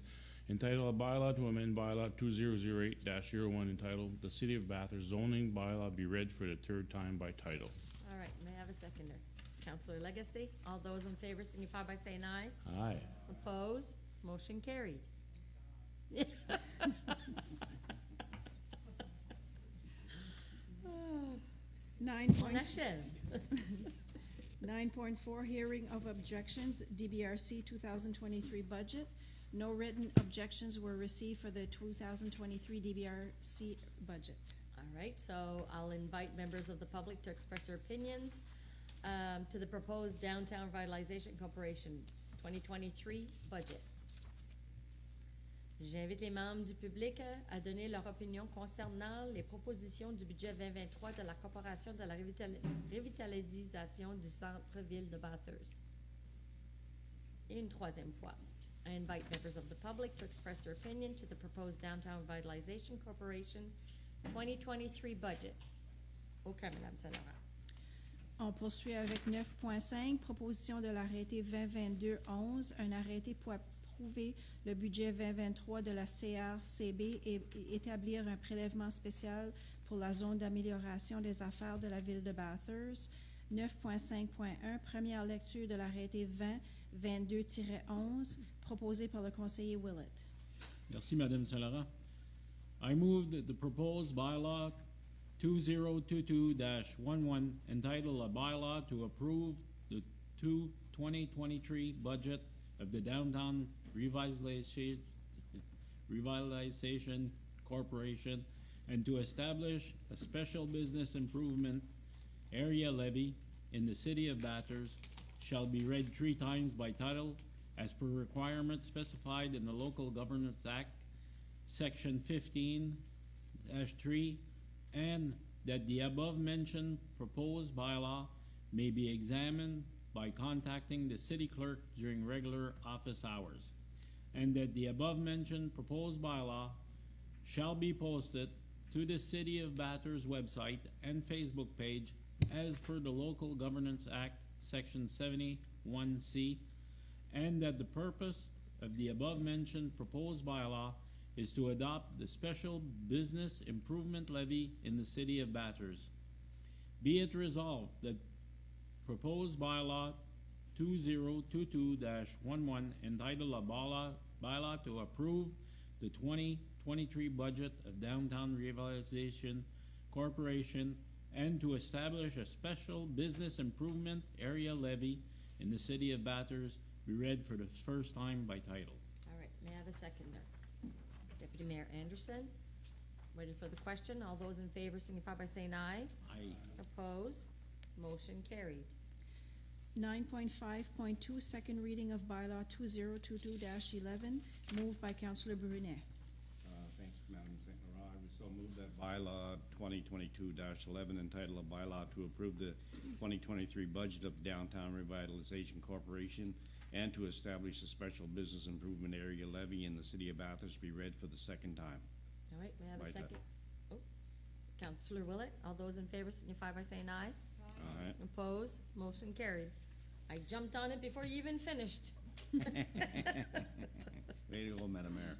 entitled a bylaw to amend bylaw 2008-01 entitled the City of Bathurst zoning bylaw be read for the third time by title. All right, may I have a seconder? Councillor Legacy. All those in favor signify by saying aye. Aye. Opposed? Motion carried. On achève. 9.4, hearing of objections, DBRC 2023 budget. No written objections were received for the 2023 DBRC budget. All right, so I'll invite members of the public to express their opinions to the proposed Downtown Revitalization Corporation 2023 budget. J'invite les membres du public à donner leur opinion concernant les propositions du budget 2023 de la Corporation de la revitalisation du centre-ville de Bathurst. Et une troisième fois, I invite members of the public to express their opinion to the proposed Downtown Revitalization Corporation 2023 budget. Aucun, Madame Saint-Laurent. On poursuit avec 9.5, proposition de l'arrêté 2022-11, un arrêté pour approuver le budget 2023 de la CRCB et établir un prélèvement spécial pour la zone d'amélioration des affaires de la ville de Bathurst. 9.5.1, première lecture de l'arrêté 2022-11, proposé par le conseiller Willett. Merci, Madame Saint-Laurent. I move that the proposed bylaw 2022-11 entitled a bylaw to approve the 2023 budget of the Downtown Revitalization Corporation and to establish a special business improvement area levy in the City of Bathurst shall be read 3 times by title as per requirement specified in the Local Governance Act, Section 15-3, and that the above-mentioned proposed bylaw may be examined by contacting the city clerk during regular office hours, and that the above-mentioned proposed bylaw shall be posted to the City of Bathurst website and Facebook page as per the Local Governance Act, Section 71C, and that the purpose of the above-mentioned proposed bylaw is to adopt the special business improvement levy in the City of Bathurst. Be it resolved that proposed bylaw 2022-11 entitled a bylaw to approve the 2023 budget of Downtown Revitalization Corporation and to establish a special business improvement area levy in the City of Bathurst be read for the first time by title. All right, may I have a seconder? Deputy Mayor Anderson, waiting for the question. All those in favor signify by saying aye. Aye. Opposed? Motion carried. 9.5.2, second reading of bylaw 2022-11, moved by Councillor Brunet. Thanks, Madam St. Laurent. I would so move that bylaw 2022-11 entitled a bylaw to approve the 2023 budget of Downtown Revitalization Corporation and to establish a special business improvement area levy in the City of Bathurst be read for the second time. All right, may I have a By second? Oh, Councillor Willett, all those in favor signify by saying aye. All right. Opposed? Motion carried. I jumped on it before you even finished. Way to go, Madam Mayor.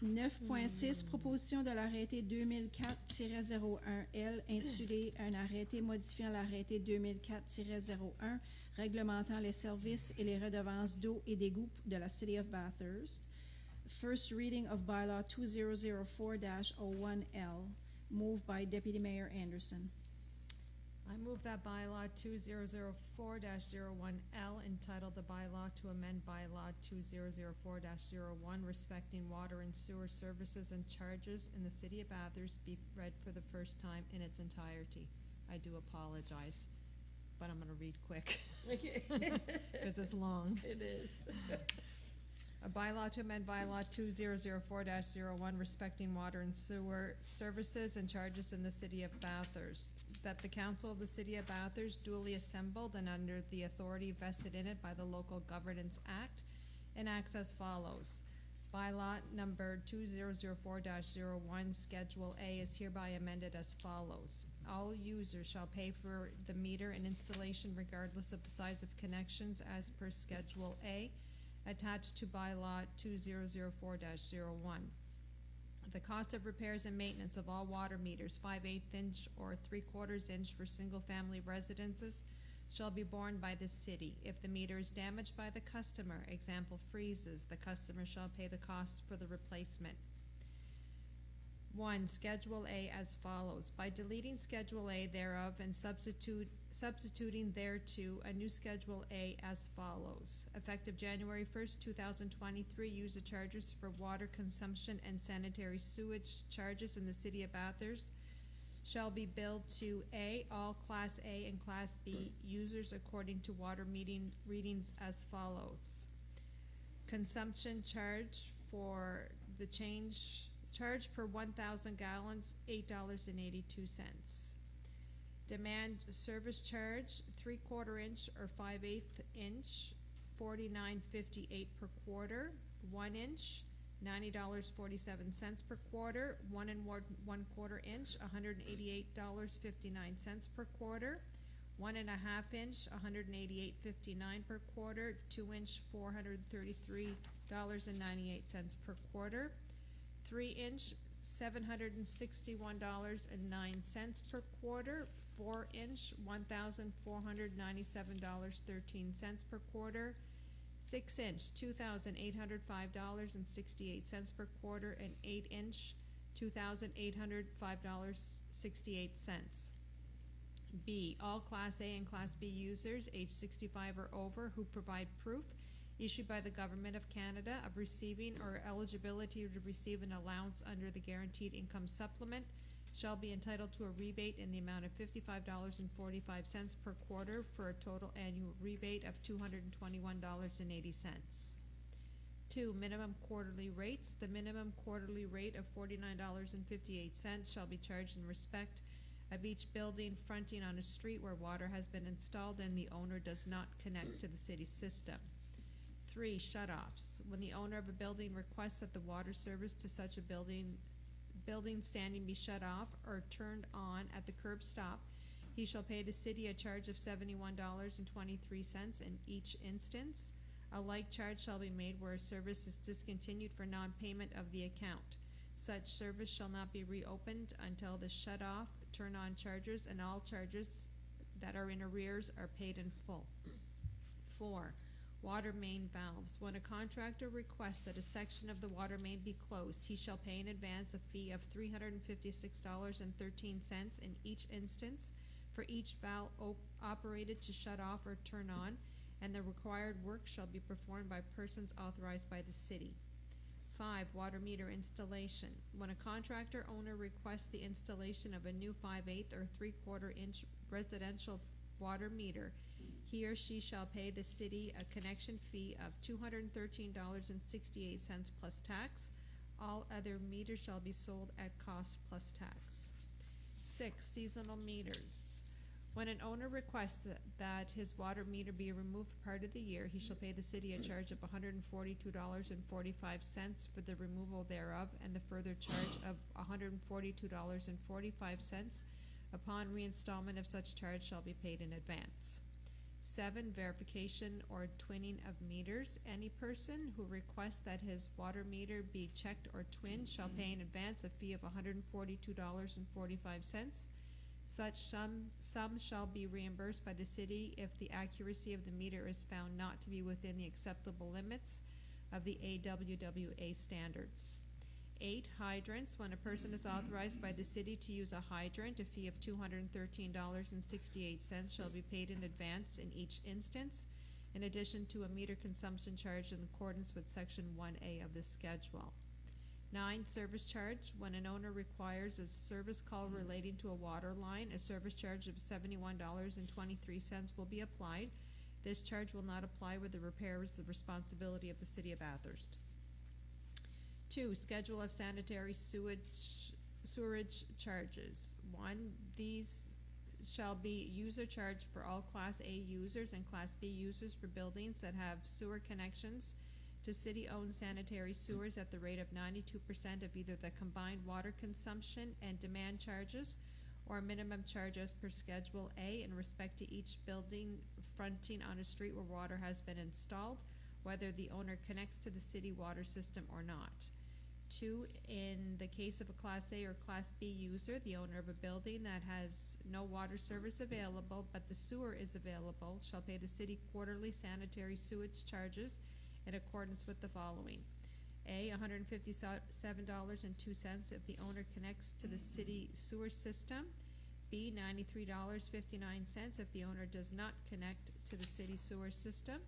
9.6, proposition de l'arrêté 2004-01L intitulé un arrêté modifiant l'arrêté 2004-01 réglementant les services et les redevances d'eau et d'égout de la City of Bathurst. First reading of bylaw 2004-01L, moved by Deputy Mayor Anderson. I move that bylaw 2004-01L entitled the bylaw to amend bylaw 2004-01 respecting water and sewer services and charges in the City of Bathurst be read for the first time in its entirety. I do apologize, but I'm gonna read quick. Okay. Because it's long. It is. A bylaw to amend bylaw 2004-01 respecting water and sewer services and charges in the City of Bathurst. That the Council of the City of Bathurst duly assembled and under the authority vested in it by the Local Governance Act enacts as follows. Bylaw number 2004-01 Schedule A is hereby amended as follows. All users shall pay for the meter and installation regardless of the size of connections as per Schedule A attached to bylaw 2004-01. The cost of repairs and maintenance of all water meters, 5/8 inch or 3/4 inch for single-family residences, shall be borne by the city. If the meter is damaged by the customer, example freezes, the customer shall pay the cost for the replacement. 1. Schedule A as follows. By deleting Schedule A thereof and substituting thereto a new Schedule A as follows. Effective January 1st, 2023, user charges for water consumption and sanitary sewage charges in the City of Bathurst shall be billed to A, all Class A and Class B users according to water meeting readings as follows. Consumption charge for the charge per 1,000 gallons, $8.82. Demand service charge, 3/4 inch or 5/8 inch, $49.58 per quarter. 1 inch, $90.47 per quarter. 1 1/4 inch, $188.59 per quarter. 1 1/2 inch, $188.59 per quarter. 2 inch, $433.98 per quarter. 3 inch, $761.09 per quarter. 4 inch, $1,497.13 per quarter. 6 inch, $2,805.68 per quarter, and 8 inch, $2,805.68. B, all Class A and Class B users age 65 or over who provide proof issued by the Government of Canada of receiving or eligibility to receive an allowance under the Guaranteed Income Supplement shall be entitled to a rebate in the amount of $55.45 per quarter for a total annual rebate of $221.80. 2. Minimum quarterly rates. The minimum quarterly rate of $49.58 shall be charged in respect of each building fronting on a street where water has been installed and the owner does not connect to the city system. 3. Shut-offs. When the owner of a building requests that the water service to such a building standing be shut off or turned on at the curb stop, he shall pay the city a charge of $71.23 in each instance. A like charge shall be made where a service is discontinued for non-payment of the account. Such service shall not be reopened until the shut-off, turn-on charges, and all charges that are in arrears are paid in full. 4. Water main valves. When a contractor requests that a section of the water main be closed, he shall pay in advance a fee of $356.13 in each instance for each valve operated to shut off or turn on, and the required work shall be performed by persons authorized by the city. 5. Water meter installation. When a contractor owner requests the installation of a new 5/8 or 3/4 inch residential water meter, he or she shall pay the city a connection fee of $213.68 plus tax. All other meters shall be sold at cost plus tax. 6. Seasonal meters. When an owner requests that his water meter be removed for part of the year, he shall pay the city a charge of $142.45 for the removal thereof, and the further charge of $142.45 upon reinstallment of such charge shall be paid in advance. 7. Verification or twinning of meters. Any person who requests that his water meter be checked or twinned shall pay in advance a fee of $142.45. Such sum shall be reimbursed by the city if the accuracy of the meter is found not to be within the acceptable limits of the AWWA standards. 8. Hydrants. When a person is authorized by the city to use a hydrant, a fee of $213.68 shall be paid in advance in each instance, in addition to a meter consumption charge in accordance with Section 1A of the schedule. 9. Service charge. When an owner requires a service call relating to a water line, a service charge of $71.23 will be applied. This charge will not apply where the repair is the responsibility of the city of Bathurst. 2. Schedule of sanitary sewerage charges. 1. These shall be user charge for all Class A users and Class B users for buildings that have sewer connections to city-owned sanitary sewers at the rate of 92% of either the combined water consumption and demand charges or minimum charge as per Schedule A in respect to each building fronting on a street where water has been installed, whether the owner connects to the city water system or not. 2. In the case of a Class A or Class B user, the owner of a building that has no water service available but the sewer is available shall pay the city quarterly sanitary sewage charges in accordance with the following. A. $157.02 if the owner connects to the city sewer system. B. $93.59 if the owner does not connect to the city sewer system.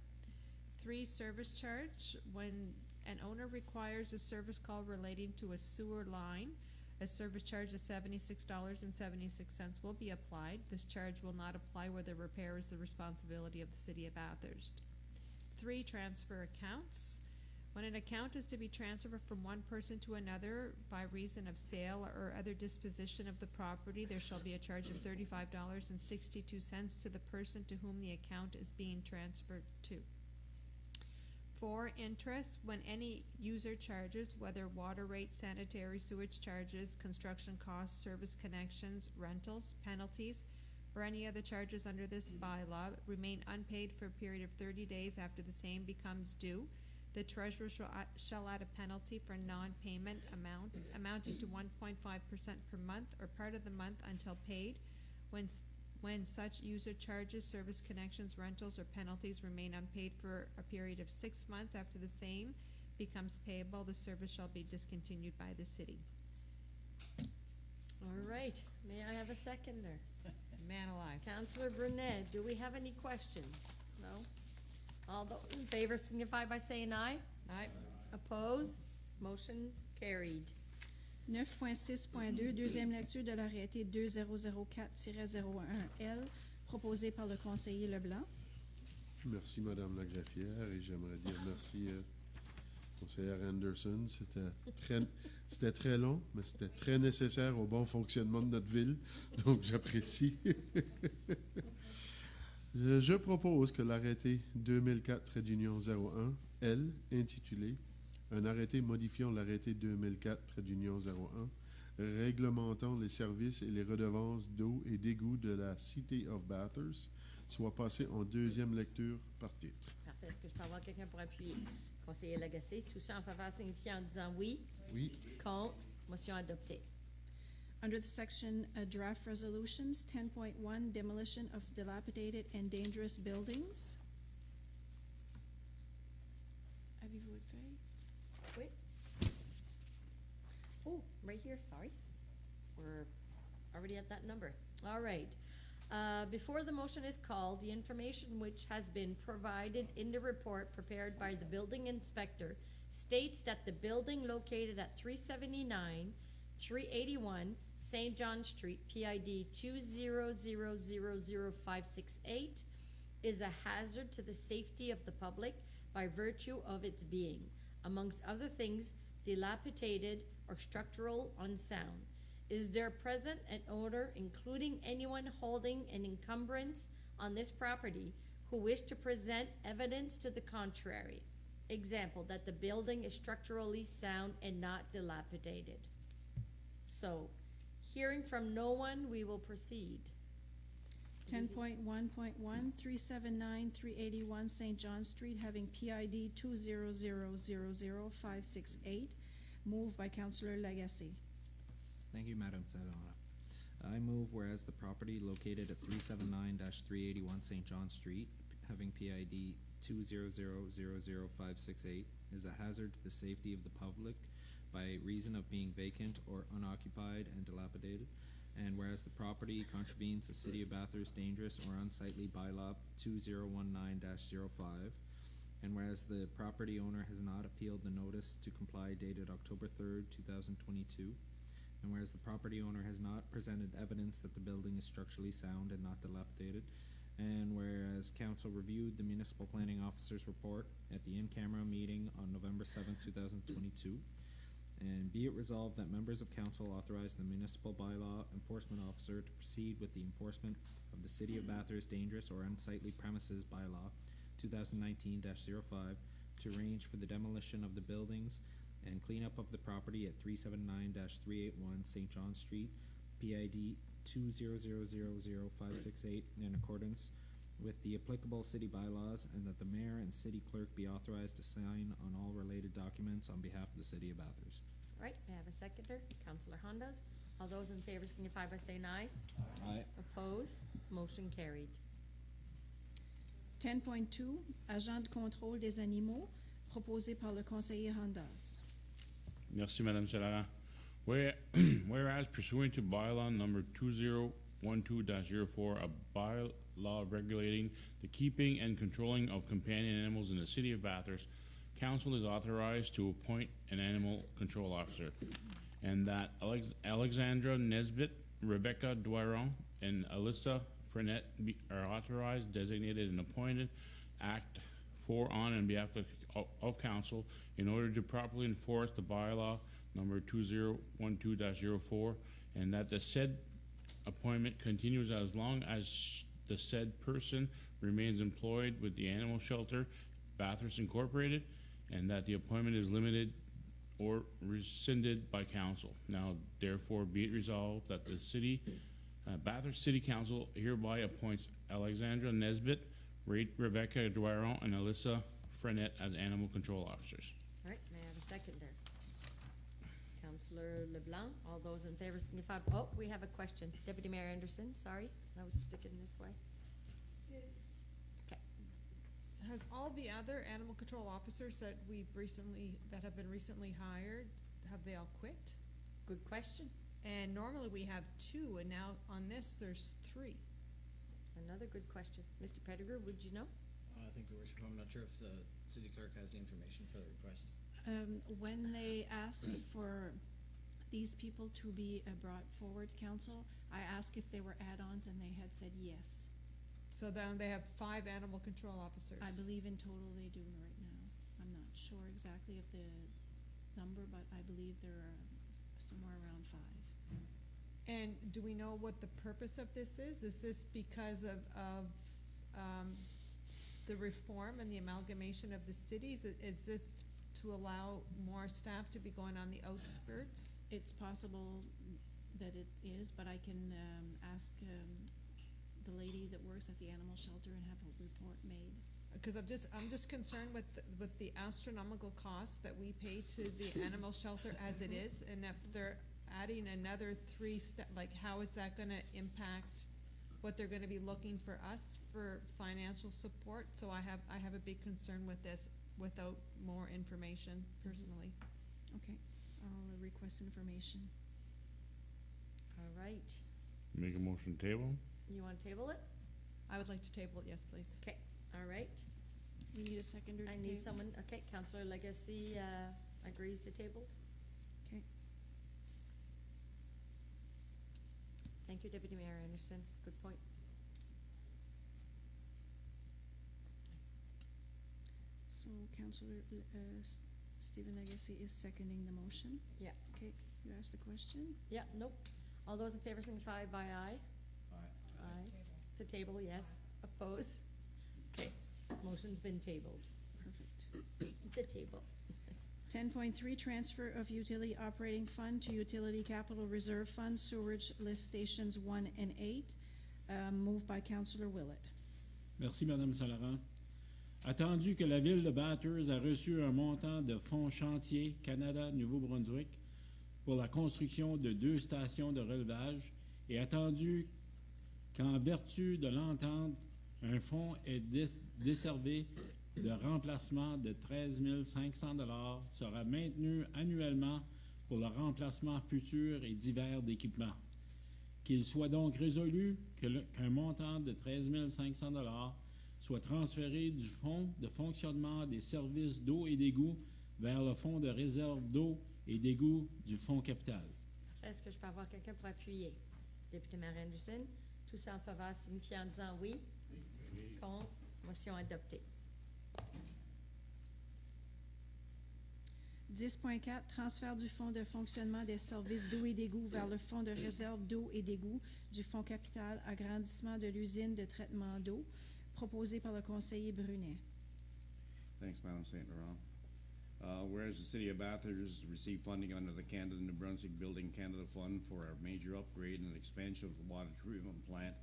3. Service charge. When an owner requires a service call relating to a sewer line, a service charge of $76.76 will be applied. This charge will not apply where the repair is the responsibility of the city of Bathurst. 3. Transfer accounts. When an account is to be transferred from one person to another by reason of sale or other disposition of the property, there shall be a charge of $35.62 to the person to whom the account is being transferred to. 4. Interest. When any user charges, whether water rate, sanitary sewage charges, construction costs, service connections, rentals, penalties, or any other charges under this bylaw, remain unpaid for a period of 30 days after the same becomes due, the treasurer shall add a penalty for non-payment amounting to 1.5% per month or part of the month until paid. When such user charges, service connections, rentals, or penalties remain unpaid for a period of 6 months after the same becomes payable, the service shall be discontinued by the city. All right, may I have a seconder? Man alive. Councillor Brunet, do we have any questions? No? All those in favor signify by saying aye. Aye. Opposed? Motion carried. 9.6.2, deuxième lecture de l'arrêté 2004-01L, proposé par le conseiller Leblanc. Merci, Madame la greffière, et j'aimerais dire merci, conseillère Anderson. C'était très long, mais c'était très nécessaire au bon fonctionnement de notre ville, donc j'apprécie. Je propose que l'arrêté 2004-01L, intitulé « Un arrêté modifiant l'arrêté 2004-01, réglementant les services et les redevances d'eau et d'égout de la City of Bathurst » soit passé en deuxième lecture par titre. Parfait. Est-ce que je peux avoir quelqu'un pour appuyer? Conseiller Lagacé, tout ça en faveur signifié en disant oui. Oui. Contre. Motion adoptée. Under the section Draft Resolutions, 10.1, Demolition of Dilapidated and Dangerous Buildings. Avez-vous votre feuille? Oui. Oh, right here, sorry. We're already at that number. All right. Before the motion is called, the information which has been provided in the report prepared by the building inspector states that the building located at 379, 381 St. John Street, PID 200000568, is a hazard to the safety of the public by virtue of its being, amongst other things, dilapidated or structural unsound. Is there present an owner, including anyone holding an encumbrance on this property, who wish to present evidence to the contrary? Example, that the building is structurally sound and not dilapidated. So, hearing from no one, we will proceed. 10.1.1, 379, 381 St. John Street, having PID 200000568, moved by Councillor Lagacé. Thank you, Madam Senora. I move whereas the property located at 379-381 St. John Street, having PID 200000568, is a hazard to the safety of the public by reason of being vacant or unoccupied and dilapidated, and whereas the property contravenes the City of Bathurst dangerous or unsightly bylaw 2019-05, and whereas the property owner has not appealed the notice to comply dated October 3rd, 2022, and whereas the property owner has not presented evidence that the building is structurally sound and not dilapidated, and whereas council reviewed the municipal planning officer's report at the in-camera meeting on November 7th, 2022, and be it resolved that members of council authorize the municipal bylaw enforcement officer to proceed with the enforcement of the City of Bathurst dangerous or unsightly premises bylaw 2019-05 to arrange for the demolition of the buildings and cleanup of the property at 379-381 St. John Street, PID 200000568, in accordance with the applicable city bylaws, and that the mayor and city clerk be authorized to sign on all related documents on behalf of the City of Bathurst. All right, may I have a seconder? Councillor Hondas. All those in favor signify by saying aye. Aye. Opposed? Motion carried. 10.2, Agent de contrôle des animaux, proposé par le conseiller Hondas. Merci, Madame Senora. Whereas pursuant to bylaw number 2012-04, a bylaw regulating the keeping and controlling of companion animals in the City of Bathurst, council is authorized to appoint an animal control officer, and that Alexandra Nesbitt, Rebecca Dwyer, and Alyssa Frenette are authorized, designated, and appointed, act for, on, and behalf of council in order to properly enforce the bylaw number 2012-04, and that the said appointment continues as long as the said person remains employed with the animal shelter Bathurst Incorporated, and that the appointment is limited or rescinded by council. Now, therefore, be it resolved that the city, Bathurst City Council hereby appoints Alexandra Nesbitt, Rebecca Dwyer, and Alyssa Frenette as animal control officers. All right, may I have a seconder? Councillor LeBlanc. All those in favor signify. Oh, we have a question. Deputy Mayor Anderson, sorry, I was sticking this way. Okay. Has all the other animal control officers that have been recently hired, have they all quit? Good question. And normally we have 2, and now on this there's 3. Another good question. Mr. Pettigrew, would you know? I think, Your Worship, I'm not sure if the city clerk has the information for the request. When they asked for these people to be brought forward, council. I asked if they were add-ons and they had said yes. So then they have 5 animal control officers. I believe in total they do right now. I'm not sure exactly of the number, but I believe there are somewhere around 5. And do we know what the purpose of this is? Is this because of the reform and the amalgamation of the cities? Is this to allow more staff to be going on the outskirts? It's possible that it is, but I can ask the lady that works at the animal shelter and have a report made. Because I'm just concerned with the astronomical costs that we pay to the animal shelter as it is, and if they're adding another 3 like how is that gonna impact what they're gonna be looking for us for financial support? So I have a big concern with this without more information personally. Okay, I'll request information. All right. Make a motion table? You want to table it? I would like to table it, yes, please. Okay, all right. We need a seconder to I need table. someone, okay, Councillor Legacy agrees to table. Okay. Thank you, Deputy Mayor Anderson. Good point. So Councillor Stephen Legacy is seconding the motion. Yeah. Okay, you asked the question? Yeah, nope. All those in favor signify by aye. Aye. To table, yes. Oppose? Okay, motion's been tabled. Perfect. To table. 10.3, transfer of utility operating fund to utility capital reserve fund, sewerage lift stations 1 and 8. Moved by Councillor Willett. Merci, Madame Salarand. Attendu que la ville de Bathurst a reçu un montant de fonds chantier Canada-Nouveau-Brunswick pour la construction de 2 stations de relevage et attendu qu'en vertu de l'entente, un fonds est desservé de remplacement de 13 500 $ sera maintenu annuellement pour le remplacement futur et divers d'équipements. Qu'il soit donc résolu qu'un montant de 13 500 $ soit transféré du fonds de fonctionnement des services d'eau et d'égout vers le fonds de réserve d'eau et d'égout du fonds capital. Est-ce que je peux avoir quelqu'un pour appuyer? Député Maire Anderson, tous en faveur signifiant en disant oui. Contre, motion adoptée. 10.4, transfert du fonds de fonctionnement des services d'eau et d'égout vers le fonds de réserve d'eau et d'égout du fonds capital, agrandissement de l'usine de traitement d'eau, proposé par le conseiller Brunet. Thanks, Madam St. Laurent. Whereas the City of Bathurst received funding under the Canada New Brunswick Building Canada Fund for a major upgrade and expansion of the water treatment plant,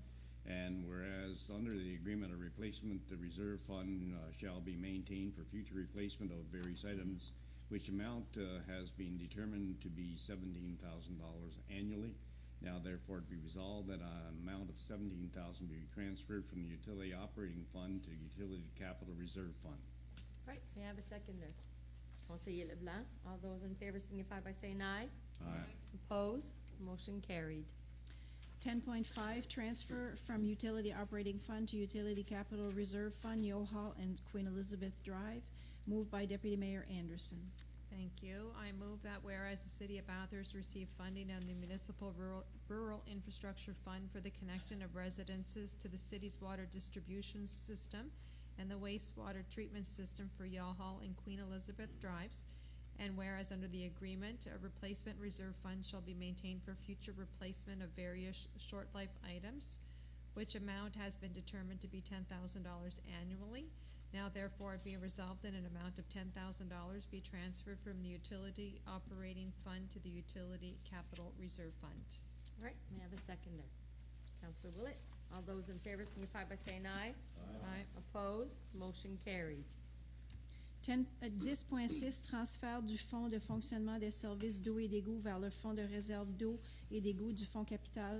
and whereas under the agreement of replacement, the reserve fund shall be maintained for future replacement of various items, which amount has been determined to be $17,000 annually. Now therefore it be resolved that an amount of $17,000 be transferred from the utility operating fund to the utility capital reserve fund. Right, may I have a seconder? Conseiller Leblanc, all those in favor signify by saying aye. Aye. Oppose? Motion carried. 10.5, transfer from utility operating fund to utility capital reserve fund, Yo Hall and Queen Elizabeth Drive, moved by Deputy Mayor Anderson. Thank you. I move that whereas the City of Bathurst received funding on the Municipal Rural Infrastructure Fund for the connection of residences to the city's water distribution system and the wastewater treatment system for Yall Hall and Queen Elizabeth Drives, and whereas under the agreement, a replacement reserve fund shall be maintained for future replacement of various short-life items, which amount has been determined to be $10,000 annually. Now therefore it be resolved that an amount of $10,000 be transferred from the utility operating fund to the utility capital reserve fund. All right, may I have a seconder? Councillor Willett, all those in favor signify by saying aye. Aye. Oppose? Motion carried. 10.6, transfert du fonds de fonctionnement des services d'eau et d'égout vers le fonds de réserve d'eau et d'égout du fonds capital,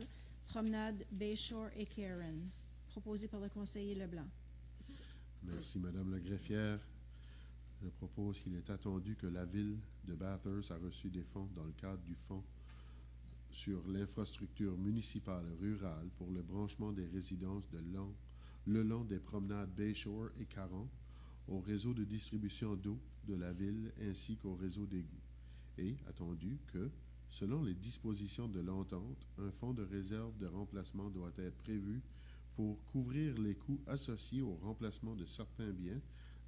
promenade Bayshore et Karen, proposé par le conseiller Leblanc. Merci, Madame la greffière. Je propose qu'il est attendu que la ville de Bathurst a reçu des fonds dans le cadre du fonds sur l'infrastructure municipale rurale pour le branchement des résidences le long des promenades Bayshore et Caron au réseau de distribution d'eau de la ville ainsi qu'au réseau d'égouts. Et attendu que, Selon les dispositions de l'entente, un fonds de réserve de remplacement doit être prévu pour couvrir les coûts associés au remplacement de certains biens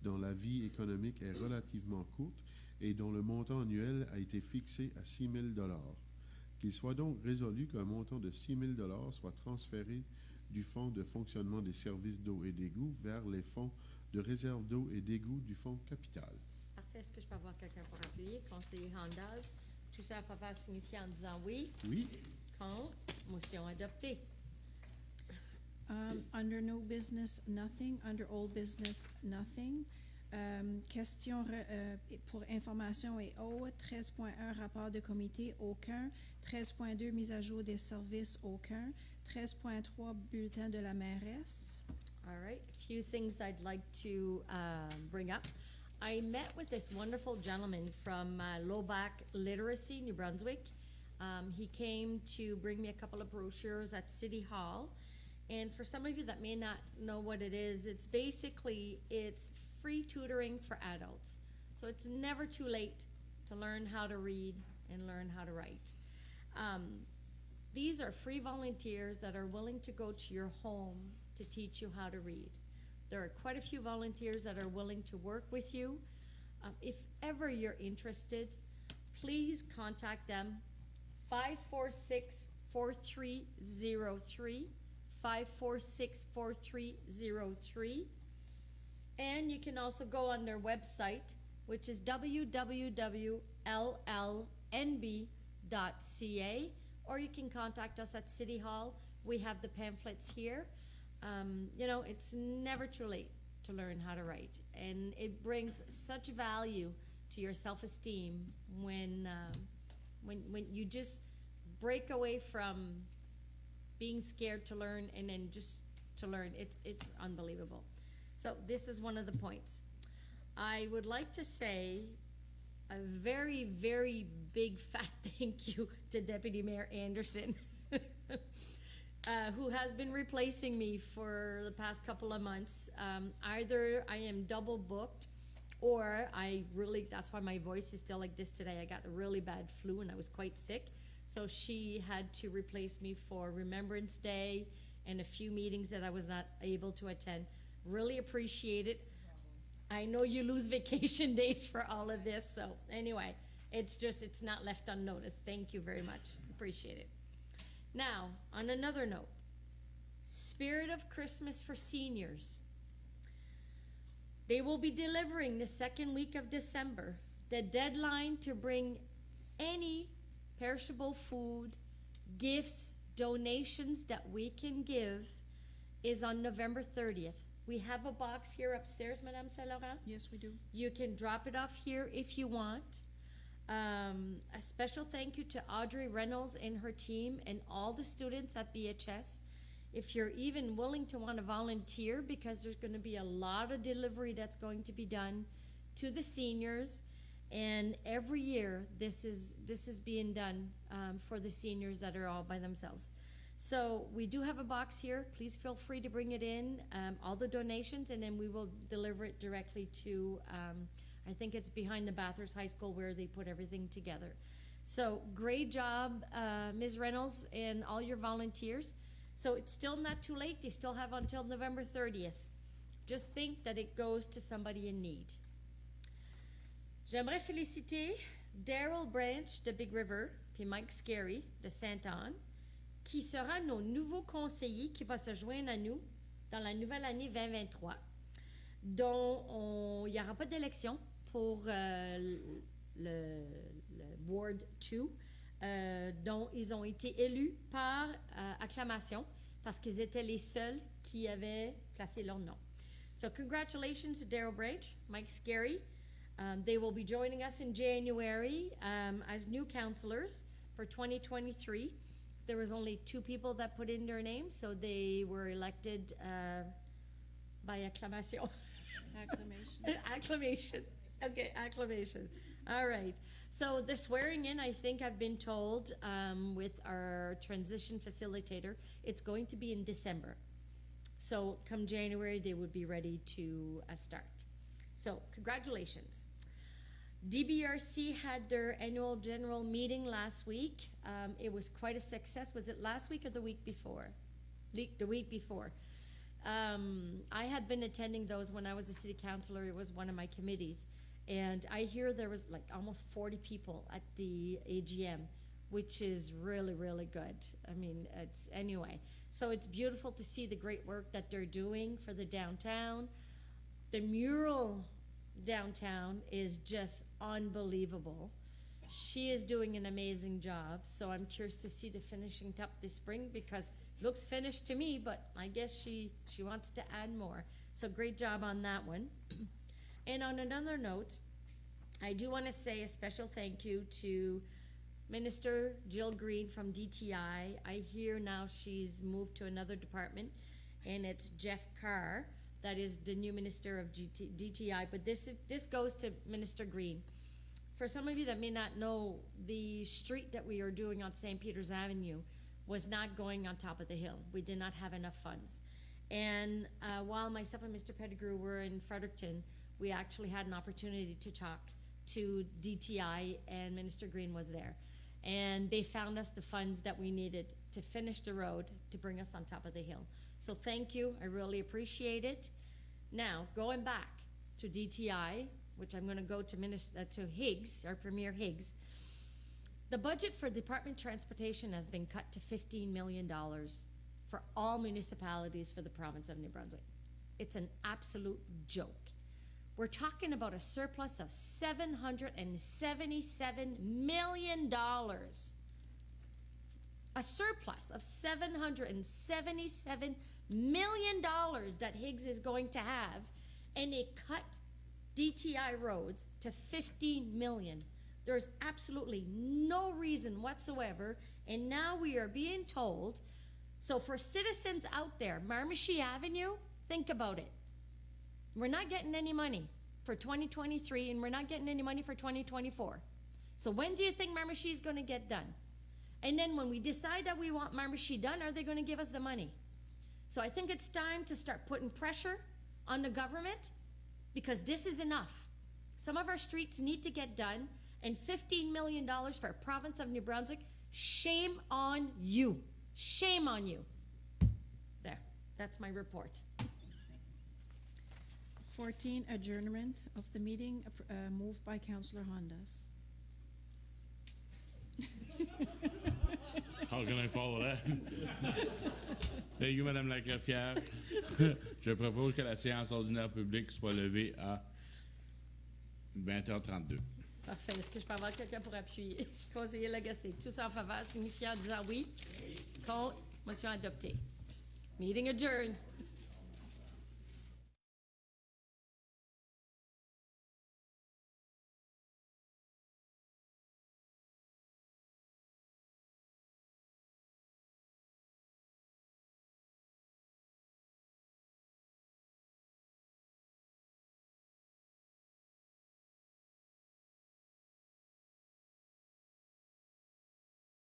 dont la vie économique est relativement courte et dont le montant annuel a été fixé à 6 000 $. Qu'il soit donc résolu qu'un montant de 6 000 $ soit transféré du fonds de fonctionnement des services d'eau et d'égouts vers les fonds de réserve d'eau et d'égouts du fonds capital. Parfait. Est-ce que je peux avoir quelqu'un pour appuyer? Conseiller Handaz. Tout ça va signifier en disant oui. Oui. Contre. Motion adoptée. Under new business, nothing. Under old business, nothing. Question pour information et autres. 13.1, rapport de comité, aucun. 13.2, mise à jour des services, aucun. 13.3, bulletin de la mairesse. All right. A few things I'd like to bring up. I met with this wonderful gentleman from Lowback Literacy, New Brunswick. He came to bring me a couple of brochures at City Hall. And for some of you that may not know what it is, it's free tutoring for adults. So it's never too late to learn how to read and learn how to write. These are free volunteers that are willing to go to your home to teach you how to read. There are quite a few volunteers that are willing to work with you. If ever you're interested, please contact them. 546-4303, 546-4303. And you can also go on their website, which is www.lllnb.ca, or you can contact us at City Hall. We have the pamphlets here. It's never too late to learn how to write, and it brings such value to your self-esteem when you just break away from being scared to learn and then just to learn. It's unbelievable. So this is one of the points. I would like to say a very, very big fat thank you to Deputy Mayor Anderson, who has been replacing me for the past couple of months. Either I am double booked, or that's why my voice is still like this today. I got a really bad flu and I was quite sick. So she had to replace me for Remembrance Day and a few meetings that I was not able to attend. Really appreciate it. I know you lose vacation days for all of this. So anyway, it's not left unnoticed. Thank you very much. Appreciate it. Now, on another note, Spirit of Christmas for seniors. They will be delivering the second week of December. The deadline to bring any perishable food, gifts, donations that we can give is on November 30th. We have a box here upstairs, Madame Saint-Laurent. Yes, we do. You can drop it off here if you want. A special thank you to Audrey Reynolds and her team and all the students at BHS. If you're even willing to want to volunteer, because there's going to be a lot of delivery that's going to be done to the seniors, and every year this is being done for the seniors that are all by themselves. So we do have a box here. Please feel free to bring it in, all the donations, and then we will deliver it directly to, I think it's behind the Bathurst High School where they put everything together. So great job, Ms. Reynolds and all your volunteers. So it's still not too late. You still have until November 30th. Just think that it goes to somebody in need. J'aimerais féliciter Daryl Branch de Big River puis Mike Scary de Sainte-Anne, qui sera nos nouveaux conseillers qui va se joindre à nous dans la nouvelle année 2023, dont il n'y aura pas d'élection pour le Ward 2, dont ils ont été élus par acclamation parce qu'ils étaient les seuls qui avaient placé leur nom. So congratulations to Daryl Branch, Mike Scary. They will be joining us in January as new councillors for 2023. There was only 2 people that put in their names, so they were elected by acclamation. Acclamation. Acclamation. Okay, acclamation. All right. So the swearing in, I think I've been told with our transition facilitator, it's going to be in December. So come January, they would be ready to start. So congratulations. DBRC had their annual general meeting last week. It was quite a success. Was it last week or the week before? The week before. I had been attending those when I was a city councilor. It was one of my committees. And I hear there was like almost 40 people at the AGM, which is really, really good. I mean, anyway. So it's beautiful to see the great work that they're doing for the downtown. The mural downtown is just unbelievable. She is doing an amazing job, so I'm curious to see the finishing up this spring, because it looks finished to me, but I guess she wants to add more. So great job on that one. And on another note, I do want to say a special thank you to Minister Jill Green from DTI. I hear now she's moved to another department, and it's Jeff Carr that is the new minister of DTI. But this goes to Minister Green. For some of you that may not know, the street that we are doing on St. Peter's Avenue was not going on top of the hill. We did not have enough funds. And while myself and Mr. Pettigrew were in Fredericton, we actually had an opportunity to talk to DTI, and Minister Green was there. And they found us the funds that we needed to finish the road to bring us on top of the hill. So thank you, I really appreciate it. Now, going back to DTI, which I'm gonna go to Higgs, our Premier Higgs. The budget for Department of Transportation has been cut to $15 million for all municipalities for the province of New Brunswick. It's an absolute joke. We're talking about a surplus of $777 million. A surplus of $777 million that Higgs is going to have, and they cut DTI roads to $15 million. There's absolutely no reason whatsoever, and now we are being told, so for citizens out there, Miramichi Avenue, think about it. We're not getting any money for 2023, and we're not getting any money for 2024. So when do you think Miramichi is going to get done? And then when we decide that we want Miramichi done, are they going to give us the money? So I think it's time to start putting pressure on the government, because this is enough. Some of our streets need to get done, and $15 million for a province of New Brunswick, shame on you. Shame on you. There, that's my report. 14, adjournment of the meeting, moved by Councillor Hondas. How can I follow that? Thank you, Madame la Greffière. Je propose que la séance ordinaire publique soit levée à 20h32. Parfait. Est-ce que je peux avoir quelqu'un pour appuyer? Conseiller Lagacé. Tous en faveur, signifiant en disant oui. Contre, motion adoptée. Meeting adjourned.